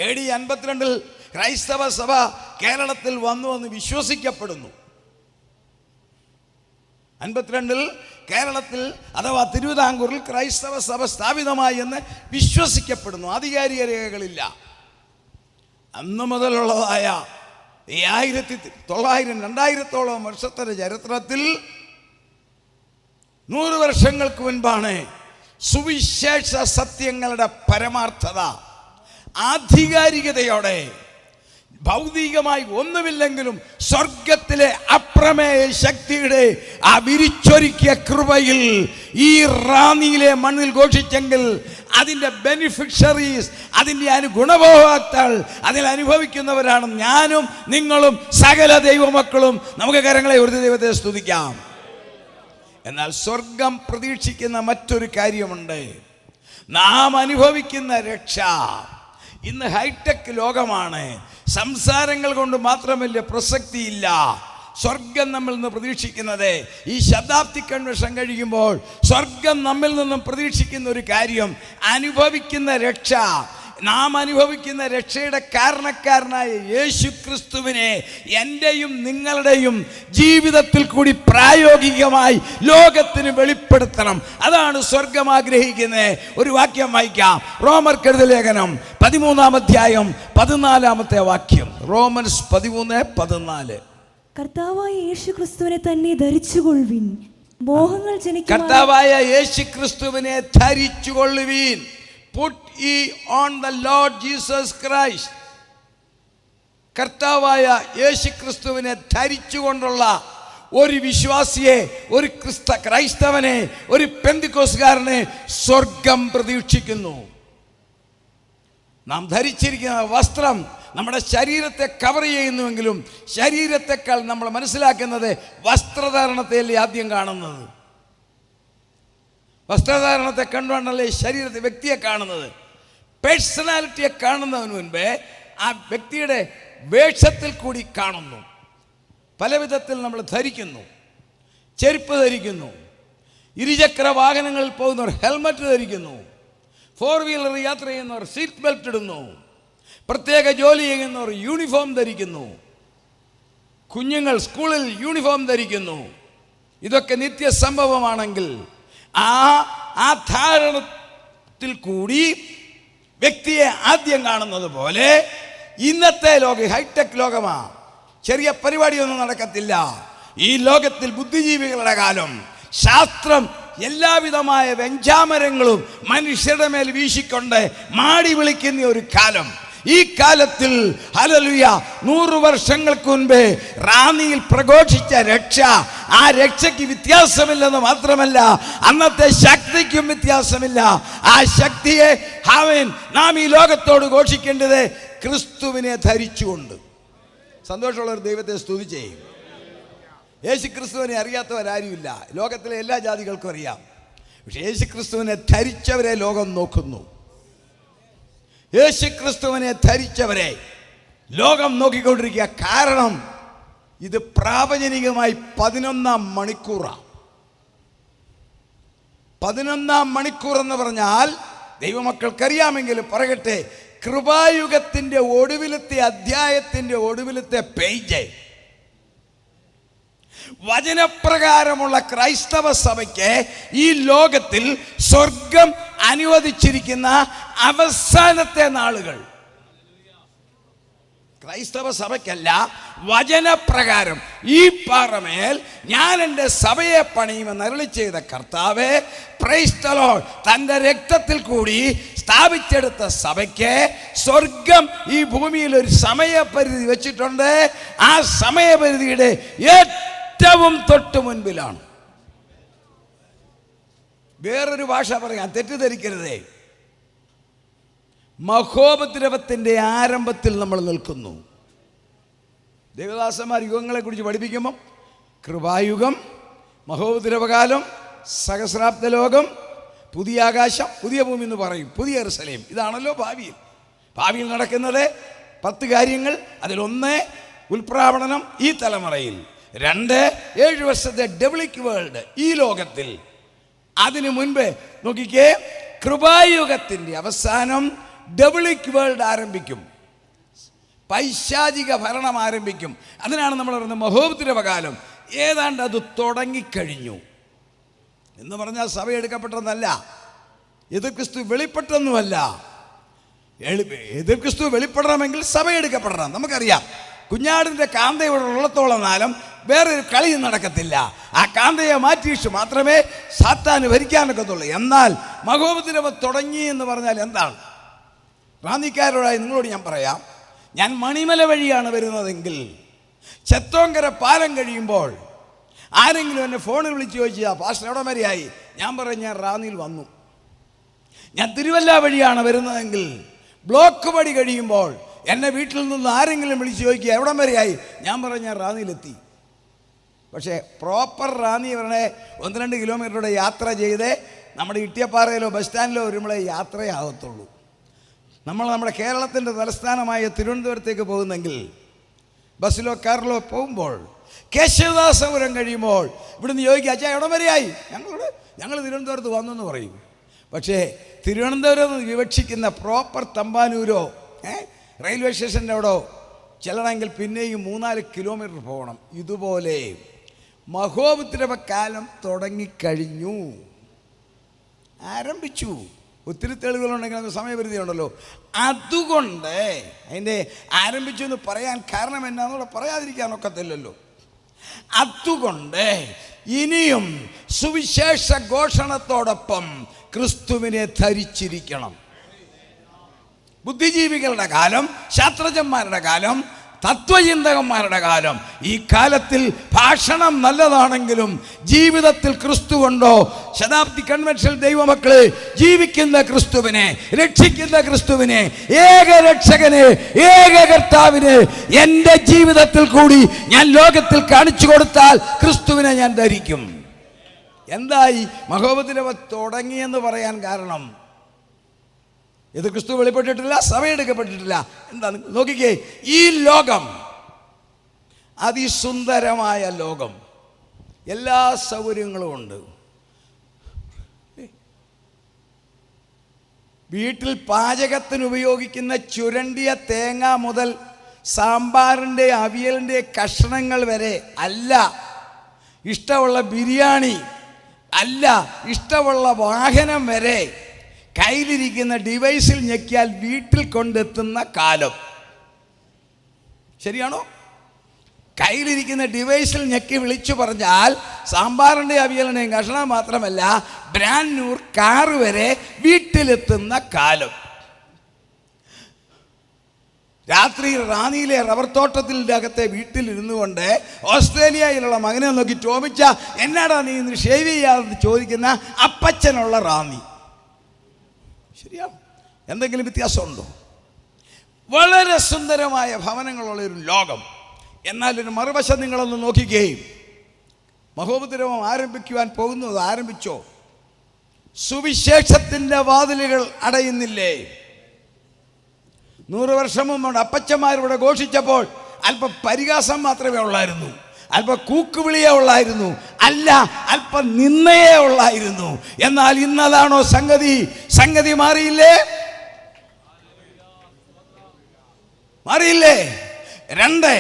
AD 52 ക്രൈസ്തവ സഭ കേരളത്തിൽ വന്നു വിശ്വസിക്കപ്പെടുന്നു. 52 കേരളത്തിൽ അഥവാ തിരുവിതാംകൂറിൽ ക്രൈസ്തവ സഭ സ്ഥാപിതമായി എന്ന് വിശ്വസിക്കപ്പെടുന്നു. ആധികാരിക രേഖകളില്ല. അന്നു മുതലുള്ളതായ 1900-2000 വർഷത്തെ ചരിത്രത്തിൽ 100 വർഷങ്ങൾക്ക് മുൻപാണ് സുവിശേഷ സത്യങ്ങളുടെ പരമാർത്ഥത ആധികാരികതയോടെ, ഭൗതികമായി ഒന്നുമില്ലെങ്കിലും സ്വർഗത്തിലെ അപ്രമേയ ശക്തിയുടെ ആ വിരിച്ചൊരുക്കിയ കൃപയിൽ ഈ റാന്നിയിലെ മണ്ണിൽ ഘോഷിച്ചെങ്കിൽ അതിൻ്റെ ബെനിഫിഷ്യറീസ്, അതിൻ്റെ ഗുണഭോക്താക്കൾ, അതിൽ അനുഭവിക്കുന്നവരാണ് ഞാനും നിങ്ങളും സകല ദൈവമക്കളും. നമുക്ക് കരങ്ങളെ ഒരു ദൈവത്തെ സ്തുതിക്കാം. എന്നാൽ സ്വർഗം പ്രതീക്ഷിക്കുന്ന മറ്റൊരു കാര്യമുണ്ട്. നാം അനുഭവിക്കുന്ന രക്ഷ ഇന്ന് ഹൈടെക് ലോകമാണ്. സംസാരങ്ങൾ കൊണ്ട് മാത്രമല്ല പ്രസക്തിയില്ല. സ്വർഗം നമ്മിൽ നിന്ന് പ്രതീക്ഷിക്കുന്നത്, ഈ ശതാബ്ദി കൺവെൻഷൻ കഴിയുമ്പോൾ സ്വർഗം നമ്മിൽ നിന്നും പ്രതീക്ഷിക്കുന്ന ഒരു കാര്യം, അനുഭവിക്കുന്ന രക്ഷ. നാം അനുഭവിക്കുന്ന രക്ഷയുടെ കാരണക്കാരനായ യേശു ക്രിസ്തുവിനെ എൻ്റെയും നിങ്ങളുടെയും ജീവിതത്തിൽ കൂടി പ്രായോഗികമായി ലോകത്തിന് വെളിപ്പെടുത്തണം. അതാണ് സ്വർഗം ആഗ്രഹിക്കുന്നത്. ഒരു വാക്യം വായിക്കാം. റോമർക്കെഴുതിയ ലേഖനം 13-ാം അധ്യായം 14-ാമത്തെ വാക്യം. റോമൻസ് 13:14. കർത്താവായ യേശു ക്രിസ്തുവിനെ തന്നെ ധരിച്ചുകൊള്ളുവിൻ, മോഹങ്ങൾ ജനിക്കും. കർത്താവായ യേശു ക്രിസ്തുവിനെ ധരിച്ചുകൊള്ളുവിൻ. Put ye on the Lord Jesus Christ. കർത്താവായ യേശു ക്രിസ്തുവിനെ ധരിച്ചുകൊണ്ടുള്ള ഒരു വിശ്വാസിയെ, ഒരു ക്രൈസ്തവനെ, ഒരു പെന്തിക്കോസ്തുകാരനെ സ്വർഗം പ്രതീക്ഷിക്കുന്നു. നാം ധരിച്ചിരിക്കുന്ന വസ്ത്രം നമ്മുടെ ശരീരത്തെ കവർ ചെയ്യുന്നുവെങ്കിലും ശരീരത്തെക്കാൾ നമ്മൾ മനസ്സിലാക്കുന്നത് വസ്ത്രധാരണത്തെയല്ലേ ആദ്യം കാണുന്നത്. വസ്ത്രധാരണത്തെ കണ്ടുകൊണ്ടല്ലേ ശരീരത്തെ, വ്യക്തിയെ കാണുന്നത്. പേഴ്സണാലിറ്റിയെ കാണുന്നതിന് മുൻപേ ആ വ്യക്തിയുടെ വേഷത്തിൽ കൂടി കാണുന്നു. പല വിധത്തിൽ നമ്മൾ ധരിക്കുന്നു. ചെരുപ്പ് ധരിക്കുന്നു, ഇരുചക്ര വാഹനങ്ങളിൽ പോകുന്നവർ ഹെൽമറ്റ് ധരിക്കുന്നു, 4 വീലർ യാത്ര ചെയ്യുന്നവർ സീറ്റ് ബെൽറ്റ് ഇടുന്നു, പ്രത്യേക ജോലി ചെയ്യുന്നവർ യൂണിഫോം ധരിക്കുന്നു, കുഞ്ഞുങ്ങൾ സ്കൂളിൽ യൂണിഫോം ധരിക്കുന്നു. ഇതൊക്കെ നിത്യസംഭവമാണെങ്കിൽ ആ ധാരണത്തിൽ കൂടി വ്യക്തിയെ ആദ്യം കാണുന്നത് പോലെ ഇന്നത്തെ ലോകം ഹൈടെക് ലോകമാണ്. ചെറിയ പരിപാടിയൊന്നും നടക്കത്തില്ല. ഈ ലോകത്തിൽ ബുദ്ധിജീവികളുടെ കാലം. ശാസ്ത്രം എല്ലാവിധമായ വെഞ്ചാമരങ്ങളും മനുഷ്യരുടെ മേൽ വീശിക്കൊണ്ട് മാടി വിളിക്കുന്ന ഒരു കാലം. ഈ കാലത്തിൽ ഹല്ലേലൂയ 100 വർഷങ്ങൾക്ക് മുൻപേ റാന്നിയിൽ പ്രഘോഷിച്ച രക്ഷ, ആ രക്ഷയ്ക്ക് വ്യത്യാസമില്ലെന്ന് മാത്രമല്ല അന്നത്തെ ശക്തിക്കും വ്യത്യാസമില്ല. ആ ശക്തിയെ നാം ഈ ലോകത്തോട് ഘോഷിക്കേണ്ടത് ക്രിസ്തുവിനെ ധരിച്ചുകൊണ്ട്. സന്തോഷമുള്ള ഒരു ദൈവത്തെ സ്തുതിച്ചേ. യേശു ക്രിസ്തുവിനെ അറിയാത്തവരാരുമില്ല. ലോകത്തിലെ എല്ലാ ജാതികൾക്കും അറിയാം. പക്ഷെ യേശു ക്രിസ്തുവിനെ ധരിച്ചവരെ ലോകം നോക്കുന്നു. യേശു ക്രിസ്തുവിനെ ധരിച്ചവരെ ലോകം നോക്കിക്കൊണ്ടിരിക്കുക. കാരണം ഇത് പ്രാവചനികമായി 11-ാം മണിക്കൂറാണ്. 11-ാം മണിക്കൂർ എന്ന് പറഞ്ഞാൽ ദൈവമക്കൾക്കറിയാമെങ്കിലും പറയട്ടെ, കൃപായുഗത്തിൻ്റെ ഒടുവിലത്തെ അധ്യായത്തിൻ്റെ ഒടുവിലത്തെ പേജ്. വചനപ്രകാരമുള്ള ക്രൈസ്തവ സഭയ്ക്ക് ഈ ലോകത്തിൽ സ്വർഗം അനുവദിച്ചിരിക്കുന്ന അവസാനത്തെ നാളുകൾ. ക്രൈസ്തവ സഭയ്ക്കല്ല, വചനപ്രകാരം ഈ പാറമേൽ ഞാൻ എൻ്റെ സഭയെ പണിയുമെന്ന് അരുളി ചെയ്ത കർത്താവേ, പ്രൈസ് ദി ലോർഡ്, തൻ്റെ രക്തത്തിൽ കൂടി സ്ഥാപിച്ചെടുത്ത സഭയ്ക്ക് സ്വർഗം ഈ ഭൂമിയിൽ ഒരു സമയപരിധി വെച്ചിട്ടുണ്ട്. ആ സമയപരിധിയുടെ ഏറ്റവും തൊട്ട് മുൻപിലാണ്. വേറൊരു ഭാഷ പറയാം, തെറ്റിദ്ധരിക്കരുതേ. മഹോപദ്രവത്തിൻ്റെ ആരംഭത്തിൽ നമ്മൾ നിൽക്കുന്നു. ദേവദാസന്മാർ യുഗങ്ങളെക്കുറിച്ച് പഠിപ്പിക്കുമ്പം കൃപായുഗം, മഹോപദ്രവകാലം, സഹസ്രാബ്ദ ലോകം, പുതിയ ആകാശം, പുതിയ ഭൂമി എന്ന് പറയും. പുതിയ യെരൂശലേം, ഇതാണല്ലോ ഭാവിയിൽ നടക്കുന്നത്. 10 കാര്യങ്ങൾ. അതിലൊന്ന് ഉൽപ്രാവണനം ഈ തലമുറയിൽ. 2 7 വർഷത്തെ ഡെവലപ്ഡ് വേൾഡ് ഈ ലോകത്തിൽ. അതിനു മുൻപ് നോക്കിക്കേ, കൃപായുഗത്തിൻ്റെ അവസാനം ഡെവിളിക് വേൾഡ് ആരംഭിക്കും, പൈശാചിക ഭരണം ആരംഭിക്കും. അതിനാണ് നമ്മൾ പറയുന്നത് മഹോപദ്രവകാലം. ഏതാണ്ട് അത് തുടങ്ങിക്കഴിഞ്ഞു എന്ന് പറഞ്ഞാൽ സഭ എടുക്കപ്പെട്ടെന്നല്ല, എതിർ ക്രിസ്തു വെളിപ്പെട്ടൊന്നുമല്ല. എതിർ ക്രിസ്തു വെളിപ്പെടണമെങ്കിൽ സഭ എടുക്കപ്പെടണം. നമുക്കറിയാം, കുഞ്ഞാടിൻ്റെ കാന്ത ഇവിടെ ഉള്ളത്തോളം കാലം വേറൊരു കളിയും നടക്കത്തില്ല. ആ കാന്തയെ മാറ്റിയിട്ട് മാത്രമേ സാത്താന് ഭരിക്കാനൊക്കത്തുള്ളൂ. എന്നാൽ മഹോപദ്രവം തുടങ്ങി എന്ന് പറഞ്ഞാൽ എന്താണ്? റാന്നിക്കാരോടായി നിങ്ങളോട് ഞാൻ പറയാം, ഞാൻ മണിമല വഴിയാണ് വരുന്നതെങ്കിൽ ചെത്തോങ്കര പാലം കഴിയുമ്പോൾ ആരെങ്കിലും എന്നെ ഫോണിൽ വിളിച്ച് ചോദിച്ചാൽ പാസ്റ്റർ എവിടെ വരെയായി, ഞാൻ പറയും ഞാൻ റാന്നിയിൽ വന്നു. ഞാൻ തിരുവല്ല വഴിയാണ് വരുന്നതെങ്കിൽ ബ്ലോക്ക് പടി കഴിയുമ്പോൾ എന്നെ വീട്ടിൽ നിന്ന് ആരെങ്കിലും വിളിച്ച് ചോദിക്കുക എവിടം വരെയായി, ഞാൻ പറയും ഞാൻ റാന്നിയിലെത്തി. പക്ഷേ പ്രോപ്പർ റാന്നി വരണേ 1-2 കിലോമീറ്ററുടെ യാത്ര ചെയ്ത് നമ്മുടെ ഇട്ടിയപ്പാറയിലോ ബസ് സ്റ്റാൻഡിലോ വരുമ്പോഴേ യാത്രയാകത്തുള്ളൂ. നമ്മുടെ കേരളത്തിൻ്റെ തലസ്ഥാനമായ തിരുവനന്തപുരത്തേക്ക് പോകുന്നെങ്കിൽ ബസ്സിലോ കാറിലോ പോകുമ്പോൾ കേശവദാസപുരം കഴിയുമ്പോൾ ഇവിടുന്ന് ചോദിക്കുക അച്ഛാ എവിടം വരെയായി, ഞങ്ങൾ തിരുവനന്തപുരത്ത് വന്നെന്ന് പറയും. പക്ഷേ തിരുവനന്തപുരം വിവക്ഷിക്കുന്ന പ്രോപ്പർ തമ്പാനൂരോ റെയിൽവേ സ്റ്റേഷൻ്റെ അവിടോ ചെല്ലണമെങ്കിൽ പിന്നെയും 3-4 കിലോമീറ്റർ പോകണം. ഇതുപോലെ മഹോപദ്രവകാലം തുടങ്ങിക്കഴിഞ്ഞു, ആരംഭിച്ചു. ഒത്തിരി തെളിവുകളുണ്ടെങ്കിൽ അത് സമയപരിധി ഉണ്ടല്ലോ. അതുകൊണ്ട് അതിൻ്റെ ആരംഭിച്ചു എന്ന് പറയാൻ കാരണം എന്നാന്നുള്ള പറയാതിരിക്കാനൊക്കത്തില്ലല്ലോ. അതുകൊണ്ട് ഇനിയും സുവിശേഷ ഘോഷണത്തോടൊപ്പം ക്രിസ്തുവിനെ ധരിച്ചിരിക്കണം. ബുദ്ധിജീവികളുടെ കാലം, ശാസ്ത്രജ്ഞന്മാരുടെ കാലം, തത്വചിന്തകന്മാരുടെ കാലം. ഈ കാലത്തിൽ ഭാഷണം നല്ലതാണെങ്കിലും ജീവിതത്തിൽ ക്രിസ്തു കൊണ്ടോ, ശതാബ്ദി കൺവെൻഷൻ ദൈവമക്കളെ, ജീവിക്കുന്ന ക്രിസ്തുവിനെ, രക്ഷിക്കുന്ന ക്രിസ്തുവിനെ, ഏക രക്ഷകനെ, ഏക കർത്താവിനെ എൻ്റെ ജീവിതത്തിൽ കൂടി ഞാൻ ലോകത്തിൽ കാണിച്ചു കൊടുത്താൽ ക്രിസ്തുവിനെ ഞാൻ ധരിക്കും. എന്തായി മഹോപദ്രവം തുടങ്ങിയെന്ന് പറയാൻ കാരണം? ഇത് ക്രിസ്തു വെളിപ്പെട്ടിട്ടില്ല, സഭ എടുക്കപ്പെട്ടിട്ടില്ല. എന്താ നോക്കിക്കേ, ഈ ലോകം അതിസുന്ദരമായ ലോകം, എല്ലാ സൗകര്യങ്ങളും ഉണ്ട്. വീട്ടിൽ പാചകത്തിന് ഉപയോഗിക്കുന്ന ചുരണ്ടിയ തേങ്ങ മുതൽ സാമ്പാറിൻ്റെ അവിയലിൻ്റെ കഷ്ണങ്ങൾ വരെ അല്ല, ഇഷ്ടമുള്ള ബിരിയാണി അല്ല, ഇഷ്ടമുള്ള വാഹനം വരെ കയ്യിലിരിക്കുന്ന ഡിവൈസിൽ ഞെക്കിയാൽ വീട്ടിൽ കൊണ്ടെത്തുന്ന കാലം. ശരിയാണോ? കയ്യിലിരിക്കുന്ന ഡിവൈസിൽ ഞെക്കി വിളിച്ചു പറഞ്ഞാൽ സാമ്പാറിൻ്റെ അവിയലിൻ്റെയും കഷ്ണം മാത്രമല്ല, ബ്രാൻഡ് ന്യൂ കാറ് വരെ വീട്ടിലെത്തുന്ന കാലം. രാത്രി റാന്നിയിലെ റബ്ബർ തോട്ടത്തിൻ്റെ അകത്തെ വീട്ടിലിരുന്നു കൊണ്ട് ഓസ്ട്രേലിയയിലുള്ള മകനെ നോക്കി ടോമിച്ച എന്നാടാ നീ ഇന്ന് ഷേവ് ചെയ്യാതെ ചോദിക്കുന്ന അപ്പച്ചനുള്ള റാന്നി. ശരിയാ? എന്തെങ്കിലും വ്യത്യാസമുണ്ടോ? വളരെ സുന്ദരമായ ഭവനങ്ങളുള്ളൊരു ലോകം. എന്നാൽ ഒരു മറുവശം നിങ്ങളൊന്ന് നോക്കിക്കുകയും, മഹോപദ്രവം ആരംഭിക്കുവാൻ പോകുന്നത് ആരംഭിച്ചോ? സുവിശേഷത്തിൻ്റെ വാതിലുകൾ അടയുന്നില്ലേ? 100 വർഷം മുമ്പ് അപ്പച്ചന്മാരിവിടെ ഘോഷിച്ചപ്പോൾ അല്പം പരിഹാസം മാത്രമേ ഉള്ളായിരുന്നു, അല്പം കൂക്കുവിളിയേ ഉള്ളായിരുന്നു, അല്ല അല്പം നിന്നയേ ഉള്ളായിരുന്നു. എന്നാൽ ഇന്നതാണോ സംഗതി? സംഗതി മാറിയില്ലേ? മാറിയില്ലേ? 2,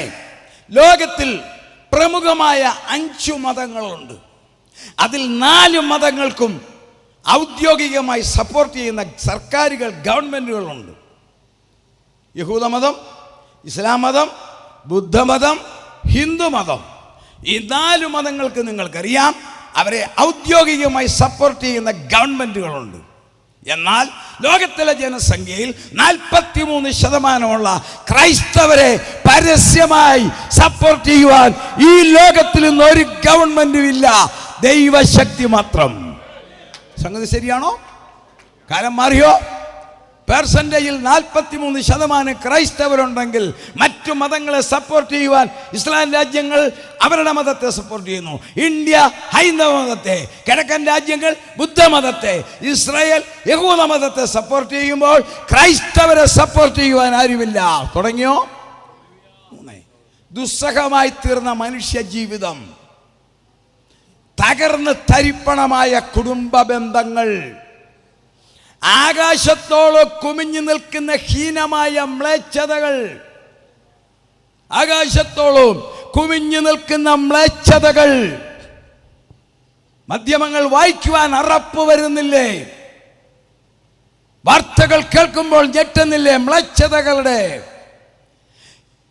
ലോകത്തിൽ പ്രമുഖമായ 5 മതങ്ങളുണ്ട്. അതിൽ 4 മതങ്ങൾക്കും ഔദ്യോഗികമായി സപ്പോർട്ട് ചെയ്യുന്ന സർക്കാരുകൾ, ഗവൺമെൻറ്റുകളുണ്ട്. യഹൂദമതം, ഇസ്ലാം മതം, ബുദ്ധമതം, ഹിന്ദുമതം. ഈ 4 മതങ്ങൾക്ക് നിങ്ങൾക്കറിയാം അവരെ ഔദ്യോഗികമായി സപ്പോർട്ട് ചെയ്യുന്ന ഗവൺമെൻറ്റുകളുണ്ട്. എന്നാൽ ലോകത്തിലെ ജനസംഖ്യയിൽ 43% ക്രൈസ്തവരെ പരസ്യമായി സപ്പോർട്ട് ചെയ്യുവാൻ ഈ ലോകത്തിൽ നിന്ന് ഒരു ഗവൺമെന്റും ഇല്ല, ദൈവശക്തി മാത്രം. സംഗതി ശരിയാണോ? കാലം മാറിയോ? പെർസെൻറ്റേജിൽ 43% ക്രൈസ്തവരുണ്ടെങ്കിൽ മറ്റു മതങ്ങളെ സപ്പോർട്ട് ചെയ്യുവാൻ ഇസ്ലാം രാജ്യങ്ങൾ അവരുടെ മതത്തെ സപ്പോർട്ട് ചെയ്യുന്നു. ഇന്ത്യ ഹൈന്ദവ മതത്തെ, കിഴക്കൻ രാജ്യങ്ങൾ ബുദ്ധമതത്തെ, ഇസ്രായേൽ യഹൂദ മതത്തെ സപ്പോർട്ട് ചെയ്യുമ്പോൾ ക്രൈസ്തവരെ സപ്പോർട്ട് ചെയ്യുവാൻ ആരുമില്ല. തുടങ്ങിയോ? ദുസ്സഹമായി തീർന്ന മനുഷ്യ ജീവിതം, തകർന്ന് തരിപ്പണമായ കുടുംബ ബന്ധങ്ങൾ, ആകാശത്തോളം കുമിഞ്ഞു നിൽക്കുന്ന ഹീനമായ മ്ലേച്ഛതകൾ, ആകാശത്തോളം കുമിഞ്ഞു നിൽക്കുന്ന മ്ലേച്ഛതകൾ. മാധ്യമങ്ങൾ വായിക്കുവാൻ അറപ്പ് വരുന്നില്ലേ? വാർത്തകൾ കേൾക്കുമ്പോൾ ഞെട്ടുന്നില്ലേ? മ്ലേച്ഛതകളുടെ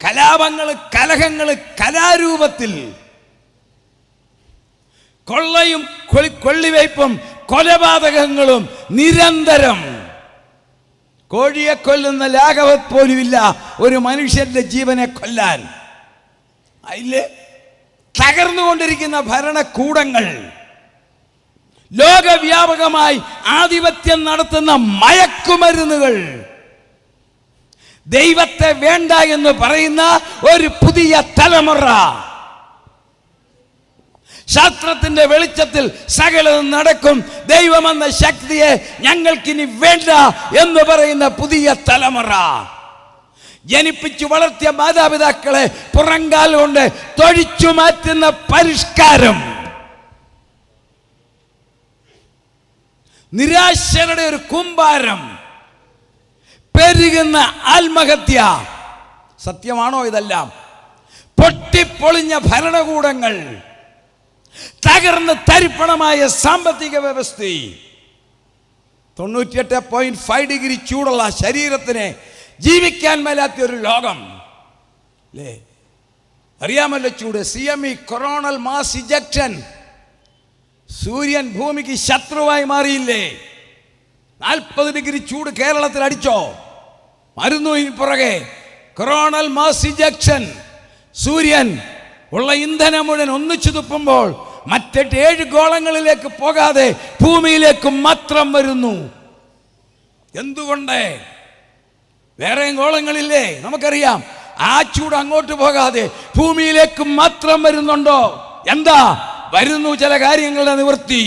കലാപങ്ങൾ, കലഹങ്ങൾ കലാരൂപത്തിൽ, കൊള്ളയും കൊള്ളിവയ്പും കൊലപാതകങ്ങളും നിരന്തരം. കോഴിയെ കൊല്ലുന്ന ലാഘവത് പോലുമില്ല ഒരു മനുഷ്യന്റെ ജീവനെ കൊല്ലാൻ. അതില് തകർന്നുകൊണ്ടിരിക്കുന്ന ഭരണകൂടങ്ങൾ, ലോകവ്യാപകമായി ആധിപത്യം നടത്തുന്ന മയക്കുമരുന്നുകൾ, ദൈവത്തെ വേണ്ട എന്ന് പറയുന്ന ഒരു പുതിയ തലമുറ, ശാസ്ത്രത്തിന്റെ വെളിച്ചത്തിൽ സകലതും നടക്കും, ദൈവമെന്ന ശക്തിയെ ഞങ്ങൾക്കിനി വേണ്ട എന്ന് പറയുന്ന പുതിയ തലമുറ, ജനിപ്പിച്ചു വളർത്തിയ മാതാപിതാക്കളെ പുറങ്കാൽ കൊണ്ട് തൊഴിച്ചു മാറ്റുന്ന പരിഷ്കാരം, നിരാശയുടെ ഒരു കൂമ്പാരം, പെരുകുന്ന ആത്മഹത്യ. സത്യമാണോ ഇതെല്ലാം? പൊട്ടിപ്പൊളിഞ്ഞ ഭരണകൂടങ്ങൾ, തകർന്ന് തരിപ്പണമായ സാമ്പത്തിക വ്യവസ്ഥ, 98.5 ഡിഗ്രി ചൂടുള്ള ശരീരത്തിന് ജീവിക്കാൻ മേലാത്ത ഒരു ലോകം അല്ലേ? അറിയാമല്ലോ ചൂട്. CME, coronal mass ejection. സൂര്യൻ ഭൂമിക്ക് ശത്രുവായി മാറിയില്ലേ? 40 ഡിഗ്രി ചൂട് കേരളത്തിൽ അടിച്ചോ? മരുന്നു പുറകെ കൊറോണൽ മാസ് ഇജക്ഷൻ. സൂര്യൻ ഉള്ള ഇന്ധനം മുഴുവൻ ഒന്നിച്ചു തുപ്പുമ്പോൾ മറ്റെട്ട് 7 ഗോളങ്ങളിലേക്ക് പോകാതെ ഭൂമിയിലേക്ക് മാത്രം വരുന്നു. എന്തുകൊണ്ട്? വേറെ ഗോളങ്ങളില്ലേ? നമുക്കറിയാം. ആ ചൂട് അങ്ങോട്ട് പോകാതെ ഭൂമിയിലേക്ക് മാത്രം വരുന്നുണ്ടോ? എന്താ വരുന്നു? ചില കാര്യങ്ങളുടെ നിവൃത്തി.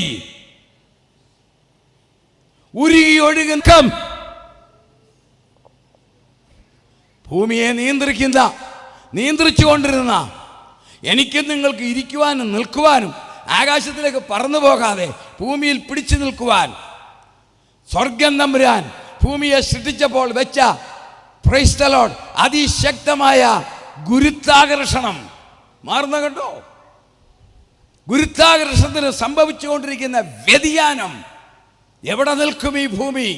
ഉരുകി ഒഴുകുന്ന ഭൂമിയെ നിയന്ത്രിച്ചു കൊണ്ടിരുന്ന, എനിക്കും നിങ്ങൾക്ക് ഇരിക്കുവാനും നിൽക്കുവാനും ആകാശത്തിലേക്ക് പറന്നു പോകാതെ ഭൂമിയിൽ പിടിച്ചു നിൽക്കുവാൻ സ്വർഗം തമ്പുരാൻ ഭൂമിയെ സൃഷ്ടിച്ചപ്പോൾ വെച്ച പ്രൈസ് ദി ലോർഡ് അതിശക്തമായ ഗുരുത്വാകർഷണം മാറുന്ന കണ്ടോ? ഗുരുത്വാകർഷണത്തിന് സംഭവിച്ചുകൊണ്ടിരിക്കുന്ന വ്യതിയാനം. എവിടെ നിൽക്കും ഈ ഭൂമി?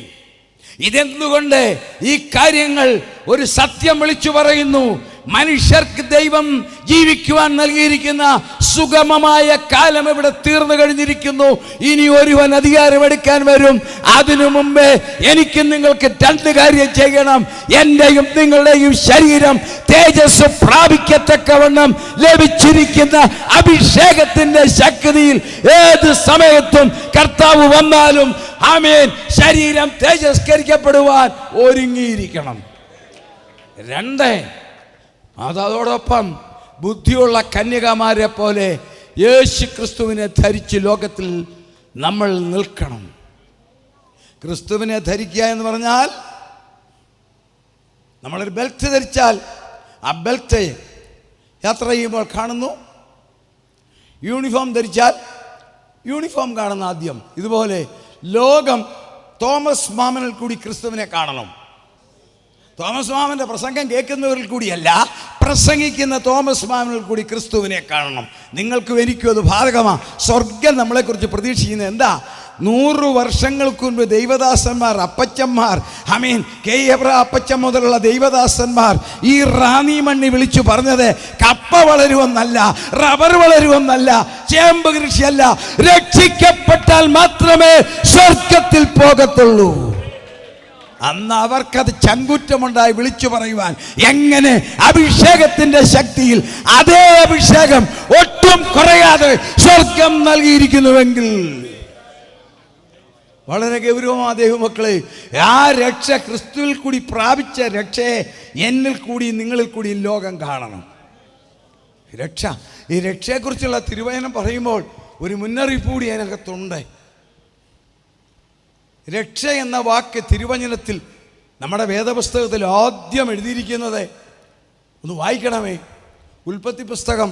ഇതെന്തുകൊണ്ട് ഈ കാര്യങ്ങൾ ഒരു സത്യം വിളിച്ചു പറയുന്നു? മനുഷ്യർക്ക് ദൈവം ജീവിക്കുവാൻ നൽകിയിരിക്കുന്ന സുഗമമായ കാലം ഇവിടെ തീർന്നു കഴിഞ്ഞിരിക്കുന്നു. ഇനി ഒരുവൻ അധികാരമെടുക്കാൻ വരും. അതിനു മുമ്പേ എനിക്കും നിങ്ങൾക്ക് 2 കാര്യം ചെയ്യണം. എന്റെയും നിങ്ങളുടെയും ശരീരം തേജസ് പ്രാപിക്കത്തക്കവണ്ണം ലഭിച്ചിരിക്കുന്ന അഭിഷേകത്തിന്റെ ശക്തിയിൽ ഏത് സമയത്തും കർത്താവ് വന്നാലും ആമേൻ ശരീരം തേജസ്കരിക്കപ്പെടുവാൻ ഒരുങ്ങിയിരിക്കണം. 2, അതോടൊപ്പം ബുദ്ധിയുള്ള കന്യകമാരെ പോലെ യേശു ക്രിസ്തുവിനെ ധരിച്ച് ലോകത്തിൽ നമ്മൾ നിൽക്കണം. ക്രിസ്തുവിനെ ധരിക്കുക എന്ന് പറഞ്ഞാൽ നമ്മളൊരു ബെൽറ്റ് ധരിച്ചാൽ ആ ബെൽറ്റ് യാത്ര ചെയ്യുമ്പോൾ കാണുന്നു. യൂണിഫോം ധരിച്ചാൽ യൂണിഫോം കാണുന്ന ആദ്യം. ഇതുപോലെ ലോകം തോമസ് മാമനിൽ കൂടി ക്രിസ്തുവിനെ കാണണം. തോമസ് മാമന്റെ പ്രസംഗം കേൾക്കുന്നവരിൽ കൂടിയല്ല, പ്രസംഗിക്കുന്ന തോമസ് മാമനിൽ കൂടി ക്രിസ്തുവിനെ കാണണം. നിങ്ങൾക്കും എനിക്കും അത് ബാധകമാണ്. സ്വർഗം നമ്മളെക്കുറിച്ച് പ്രതീക്ഷിക്കുന്നത് എന്താ? 100 വർഷങ്ങൾക്ക് മുൻപ് ദൈവദാസന്മാർ, അപ്പച്ചന്മാർ, കെ അപ്പച്ചൻ മുതലുള്ള ദൈവദാസന്മാർ ഈ റാന്നി മണ്ണി വിളിച്ചു പറഞ്ഞത് കപ്പ വളരുമെന്നല്ല, റബ്ബർ വളരുമെന്നല്ല, ചേമ്പ് കൃഷിയല്ല, രക്ഷിക്കപ്പെട്ടാൽ മാത്രമേ സ്വർഗത്തിൽ പോകത്തുള്ളൂ. അന്ന് അവർക്കത് ചങ്കുറ്റമുണ്ടായി വിളിച്ചു പറയുവാൻ. എങ്ങനെ? അഭിഷേകത്തിന്റെ ശക്തിയിൽ അതേ അഭിഷേകം ഒട്ടും കുറയാതെ സ്വർഗം നൽകിയിരിക്കുന്നുവെങ്കിൽ വളരെ ഗൗരവമാ ദൈവമക്കളെ. ആ രക്ഷ, ക്രിസ്തുവിൽ കൂടി പ്രാപിച്ച രക്ഷയെ എന്നിൽ കൂടി നിങ്ങളിൽ കൂടി ലോകം കാണണം. രക്ഷ, ഈ രക്ഷയെക്കുറിച്ചുള്ള തിരുവചനം പറയുമ്പോൾ ഒരു മുന്നറിയിപ്പ് കൂടി അതിനകത്തുണ്ട്. രക്ഷ എന്ന വാക്ക് തിരുവചനത്തിൽ നമ്മുടെ വേദപുസ്തകത്തിൽ ആദ്യം എഴുതിയിരിക്കുന്നത് ഒന്ന് വായിക്കണമേ. ഉൽപ്പത്തി പുസ്തകം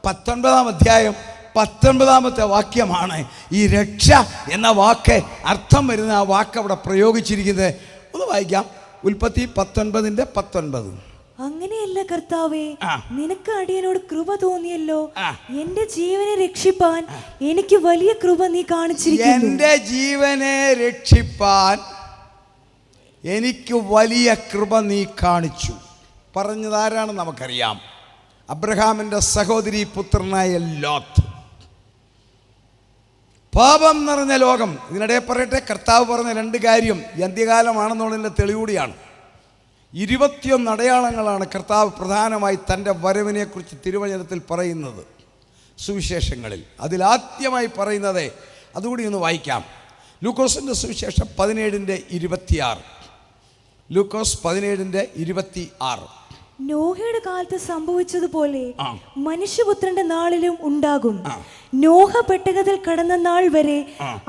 19-ാം അധ്യായം 19 വാക്യമാണ് ഈ രക്ഷ എന്ന വാക്ക് അർത്ഥം വരുന്ന ആ വാക്ക് അവിടെ പ്രയോഗിച്ചിരിക്കുന്നത്. ഒന്ന് വായിക്കാം. ഉൽപ്പത്തി 19:19. അങ്ങനെയല്ല കർത്താവേ, നിനക്ക് അടിയനോട് കൃപ തോന്നിയല്ലോ. എന്റെ ജീവനെ രക്ഷിപ്പാൻ എനിക്ക് വലിയ കൃപ നീ കാണിച്ചിരിക്കുന്നു. എന്റെ ജീവനെ രക്ഷിപ്പാൻ എനിക്ക് വലിയ കൃപ നീ കാണിച്ചു. പറഞ്ഞതാരാണ് നമുക്കറിയാം. അബ്രഹാമിന്റെ സഹോദരി പുത്രനായ ലോത്ത്. പാപം നിറഞ്ഞ ലോകം. ഇതിനിടെ പറയട്ടെ, കർത്താവ് പറഞ്ഞ 2 കാര്യം അന്ത്യകാലമാണെന്നുള്ളതിൻ്റെ തെളിവുകൂടിയാണ്. 21 അടയാളങ്ങളാണ് കർത്താവ് പ്രധാനമായി തൻ്റെ വരവിനെക്കുറിച്ച് തിരുവചനത്തിൽ പറയുന്നത് സുവിശേഷങ്ങളിൽ. അതിലാദ്യമായി പറയുന്നത് അതുകൂടി ഒന്ന് വായിക്കാം. ലൂക്കോസിൻ്റെ സുവിശേഷം 17:26. ലൂക്കോസ് 17:26. നോഹയുടെ കാലത്ത് സംഭവിച്ചതുപോലെ മനുഷ്യപുത്രന്റെ നാളിലും ഉണ്ടാകും. നോഹ പെട്ടകത്തിൽ കടന്ന നാൾ വരെ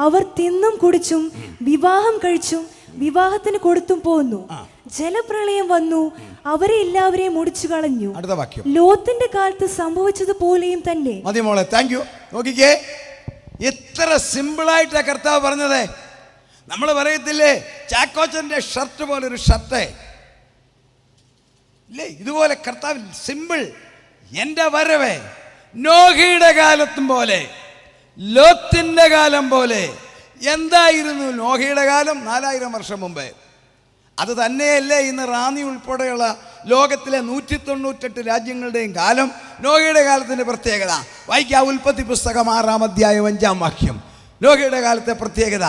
അവർ തിന്നും കുടിച്ചും വിവാഹം കഴിച്ചും വിവാഹത്തിന് കൊടുത്തും പോന്നു. ജലപ്രളയം വന്നു, അവരെ എല്ലാവരെയും മുടിച്ചു കളഞ്ഞു. അടുത്ത വാക്യം. ലോത്തിന്റെ കാലത്ത് സംഭവിച്ചതുപോലെയും തന്നെ. മതി മോളെ, താങ്ക് യു. നോക്കിക്കേ, എത്ര സിമ്പിളായിട്ടാണ് കർത്താവ് പറഞ്ഞത്. നമ്മൾ പറയത്തില്ലേ, ചാക്കോച്ചന്റെ ഷർട്ട് പോലൊരു ഷർട്ട് ഇല്ലേ, ഇതുപോലെ കർത്താവ് സിമ്പിൾ. എൻ്റെ വരവേ നോഹയുടെ കാലത്തും പോലെ ലോത്തിന്റെ കാലം പോലെ. എന്തായിരുന്നു നോഹയുടെ കാലം? 4000 വർഷം മുമ്പേ. അത് തന്നെയല്ലേ ഇന്ന് റാന്നി ഉൾപ്പെടെയുള്ള ലോകത്തിലെ 198 രാജ്യങ്ങളുടെയും കാലം. നോഹയുടെ കാലത്തിൻ്റെ പ്രത്യേകത വായിക്കാം. ഉൽപ്പത്തി പുസ്തകം 6-ാം അധ്യായം 5-ാം വാക്യം. നോഹയുടെ കാലത്തെ പ്രത്യേകത,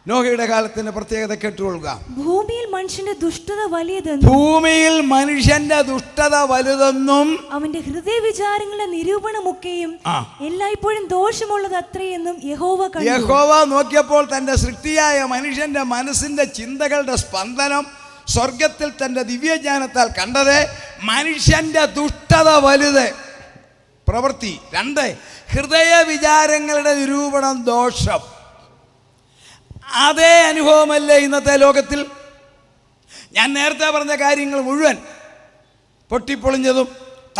നോഹയുടെ കാലത്തിന്റെ പ്രത്യേകത കേട്ടുകൊള്ളുക. ഭൂമിയിൽ മനുഷ്യന്റെ ദുഷ്ടത വലിയതെന്നും, ഭൂമിയിൽ മനുഷ്യന്റെ ദുഷ്ടത വലുതെന്നും അവന്റെ ഹൃദയ വിചാരങ്ങളുടെ നിരൂപണമൊക്കെയും എല്ലായ്പ്പോഴും ദോഷമുള്ളത് അത്രയെന്നും യഹോവ കണ്ടു. യഹോവ നോക്കിയപ്പോൾ തന്റെ സൃഷ്ടിയായ മനുഷ്യന്റെ മനസ്സിന്റെ ചിന്തകളുടെ സ്പന്ദനം സ്വർഗത്തിൽ തന്റെ ദിവ്യജ്ഞാനത്താൽ കണ്ടത് മനുഷ്യന്റെ ദുഷ്ടത വലുത്. പ്രവൃത്തി 2, ഹൃദയ വിചാരങ്ങളുടെ നിരൂപണം ദോഷം. അതേ അനുഭവമല്ലേ ഇന്നത്തെ ലോകത്തിൽ? ഞാൻ നേരത്തെ പറഞ്ഞ കാര്യങ്ങൾ മുഴുവൻ പൊട്ടിപ്പൊളിഞ്ഞതും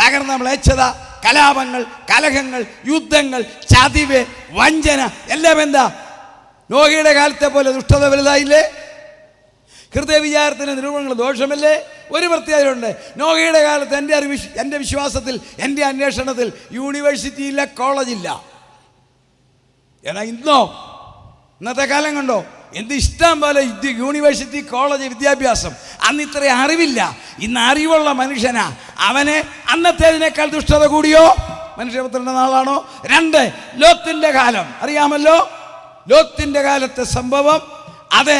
തകർന്ന മ്ലേച്ഛത, കലാപങ്ങൾ, കലഹങ്ങൾ, യുദ്ധങ്ങൾ, ചതിവ്, വഞ്ചന എല്ലാം എന്താ? നോഹയുടെ കാലത്തെ പോലെ ദുഷ്ടത വലുതായില്ലേ? ഹൃദയ വിചാരത്തിന് നിരൂപണങ്ങൾ ദോഷമല്ലേ? ഒരു പ്രത്യേകതയുണ്ട്. നോഹയുടെ കാലത്ത് എൻ്റെ വിശ്വാസത്തിൽ, എൻ്റെ അന്വേഷണത്തിൽ യൂണിവേഴ്സിറ്റി ഇല്ല, കോളേജില്ല. എന്നാൽ ഇന്നത്തെ കാലം കണ്ടോ, എന്ത് ഇഷ്ടം പോലെ യൂണിവേഴ്സിറ്റി, കോളേജ് വിദ്യാഭ്യാസം. അന്ന് ഇത്ര അറിവില്ല. ഇന്ന് അറിവുള്ള മനുഷ്യനാ. അവന് അന്നത്തേതിനേക്കാൾ ദുഷ്ടത കൂടിയോ? മനുഷ്യപുത്രന്റെ നാളാണോ? 2, ലോത്തിന്റെ കാലം അറിയാമല്ലോ. ലോത്തിന്റെ കാലത്തെ സംഭവം, അത്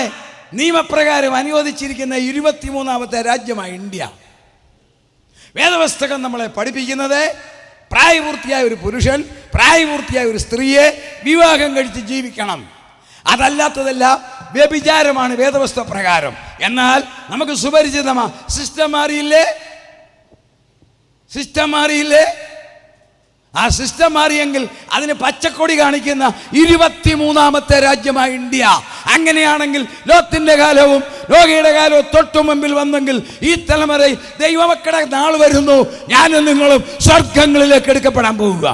നിയമപ്രകാരം അനുവദിച്ചിരിക്കുന്ന 23ാമത്തെ രാജ്യമാണ് ഇന്ത്യ. വേദപുസ്തകം നമ്മളെ പഠിപ്പിക്കുന്നത് പ്രായപൂർത്തിയായ ഒരു പുരുഷൻ പ്രായപൂർത്തിയായ ഒരു സ്ത്രീയെ വിവാഹം കഴിച്ച് ജീവിക്കണം. അതല്ലാത്തതെല്ലാം വ്യഭിചാരമാണ് വേദപുസ്തക പ്രകാരം. എന്നാൽ നമുക്ക് സുപരിചിതമാ, സിസ്റ്റം മാറിയില്ലേ? ആ സിസ്റ്റം മാറിയെങ്കിൽ അതിന് പച്ചക്കൊടി കാണിക്കുന്ന 23ാമത്തെ രാജ്യമായി ഇന്ത്യ. അങ്ങനെയാണെങ്കിൽ ലോത്തിന്റെ കാലവും നോഹയുടെ കാലവും തൊട്ടു മുമ്പിൽ വന്നെങ്കിൽ ഈ തലമുറയിൽ ദൈവമക്കളുടെ നാൾ വരുന്നു. ഞാനും നിങ്ങളും സ്വർഗങ്ങളിലേക്ക് എടുക്കപ്പെടാൻ പോവുക.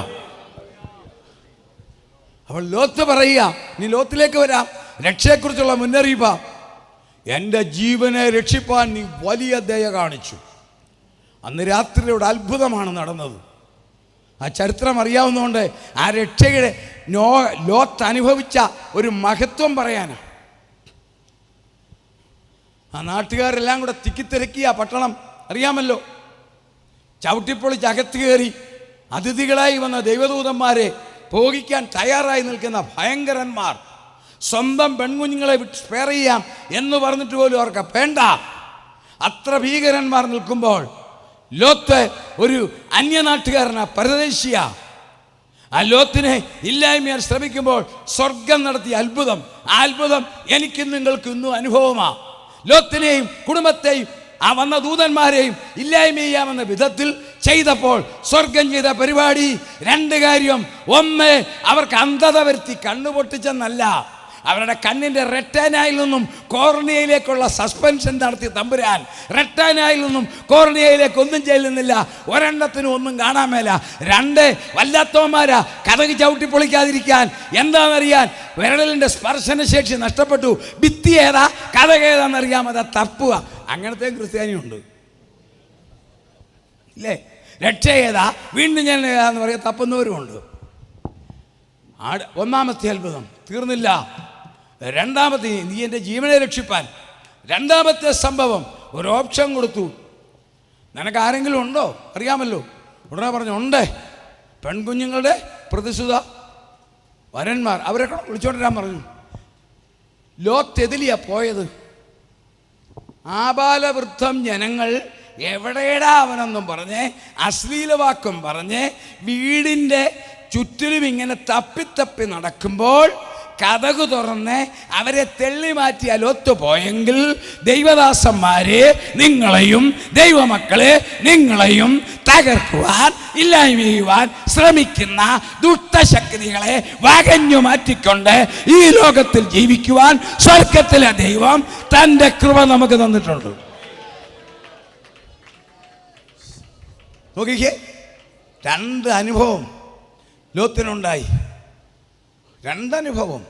അവൾ ലോത്ത് പറയുക, നീ ലോത്തിലേക്ക് വരാം. രക്ഷയെക്കുറിച്ചുള്ള മുന്നറിയിപ്പാ. എൻ്റെ ജീവനെ രക്ഷിപ്പാൻ നീ വലിയ ദയ കാണിച്ചു. അന്ന് രാത്രിയുടെ അത്ഭുതമാണ് നടന്നത്. ആ ചരിത്രം അറിയാവുന്നതുകൊണ്ട് ആ രക്ഷയുടെ ലോത്ത് അനുഭവിച്ച ഒരു മഹത്വം പറയാനാണ്. ആ നാട്ടുകാരെല്ലാം കൂടെ തിക്കിത്തിരക്കിയ പട്ടണം അറിയാമല്ലോ. ചവിട്ടിപ്പൊളിച്ച് അകത്ത് കയറി അതിഥികളായി വന്ന ദൈവദൂതന്മാരെ ഭോഗിക്കാൻ തയ്യാറായി നിൽക്കുന്ന ഭയങ്കരന്മാർ, സ്വന്തം പെൺകുഞ്ഞുങ്ങളെ സ്പെയർ ചെയ്യാം എന്ന് പറഞ്ഞിട്ട് പോലും അവർക്ക് വേണ്ട. അത്ര ഭീകരന്മാർ നിൽക്കുമ്പോൾ ലോത്ത് ഒരു അന്യനാട്ടുകാരനാ, പരദേശിയ. ആ ലോത്തിനെ ഇല്ലായ്മയാൻ ശ്രമിക്കുമ്പോൾ സ്വർഗം നടത്തിയ അത്ഭുതം, ആ അത്ഭുതം എനിക്കും നിങ്ങൾക്കും ഇന്നും അനുഭവമാണ്. ലോത്തിനെയും കുടുംബത്തെയും ആ വന്ന ദൂതന്മാരെയും ഇല്ലായ്മ ചെയ്യാമെന്ന വിധത്തിൽ ചെയ്തപ്പോൾ സ്വർഗം ചെയ്ത പരിപാടി 2 കാര്യം. 1, അവർക്ക് അന്ധത വരുത്തി കണ്ണുപൊട്ടിച്ചെന്നല്ല, അവരുടെ കണ്ണിൻ്റെ റെറ്റാനയിൽ നിന്നും കോർണിയയിലേക്കുള്ള സസ്പെൻഷൻ നടത്തി തമ്പുരാൻ. റെറ്റാനയിൽ നിന്നും കോർണിയയിലേക്ക് ഒന്നും ചെല്ലുന്നില്ല, ഒരെണ്ണത്തിനും ഒന്നും കാണാൻ മേല. രണ്ട് വല്ലാത്തവന്മാരാ കഥക് ചവിട്ടി പൊളിക്കാതിരിക്കാൻ. എന്താണെന്നറിയാൻ, വിരലിൻ്റെ സ്പർശനശേഷി നഷ്ടപ്പെട്ടു. ഭിത്തി ഏതാ കഥക് ഏതാണെന്നറിയാം, അതാ തപ്പുക. അങ്ങനത്തെ ക്രിസ്ത്യാനിയുണ്ട് ഇല്ലേ? രക്ഷ ഏതാ വീണ്ടും ഞാൻ ഏതാന്ന് പറയാൻ തപ്പുന്നവരുമുണ്ട്. ഒന്നാമത്തെ അത്ഭുതം തീർന്നില്ല. രണ്ടാമത്തെ, നീ എൻ്റെ ജീവനെ രക്ഷിപ്പാൻ. രണ്ടാമത്തെ സംഭവം, ഒരു ഓപ്ഷൻ കൊടുത്തു. നിനക്ക് ആരെങ്കിലും ഉണ്ടോ അറിയാമല്ലോ. ഉടനെ പറഞ്ഞു, ഉണ്ട്. പെൺകുഞ്ഞുങ്ങളുടെ പ്രതിസുത വരന്മാർ, അവരെ വിളിച്ചോണ്ടിരാൻ പറഞ്ഞു. ലോത്തെതിലിയാ പോയത്. ആബാലവൃദ്ധം ജനങ്ങൾ എവിടെയടാ അവനെന്നും പറഞ്ഞ് അശ്ലീലവാക്കും പറഞ്ഞ് വീടിൻ്റെ ചുറ്റിലും ഇങ്ങനെ തപ്പി നടക്കുമ്പോൾ കതക് തുറന്ന് അവരെ തെള്ളി മാറ്റി അലോത്ത് പോയെങ്കിൽ, ദൈവദാസന്മാരെ നിങ്ങളെയും ദൈവമക്കളെ നിങ്ങളെയും തകർക്കുവാൻ ഇല്ലായ്മ ചെയ്യുവാൻ ശ്രമിക്കുന്ന ദുഷ്ടശക്തികളെ വകഞ്ഞു മാറ്റിക്കൊണ്ട് ഈ ലോകത്തിൽ ജീവിക്കുവാൻ സ്വർഗത്തിലെ ദൈവം തൻ്റെ കൃപ നമുക്ക് തന്നിട്ടുണ്ട്. നോക്കിക്കേ, രണ്ട് അനുഭവം ലോത്തിനുണ്ടായി. രണ്ടനുഭവം.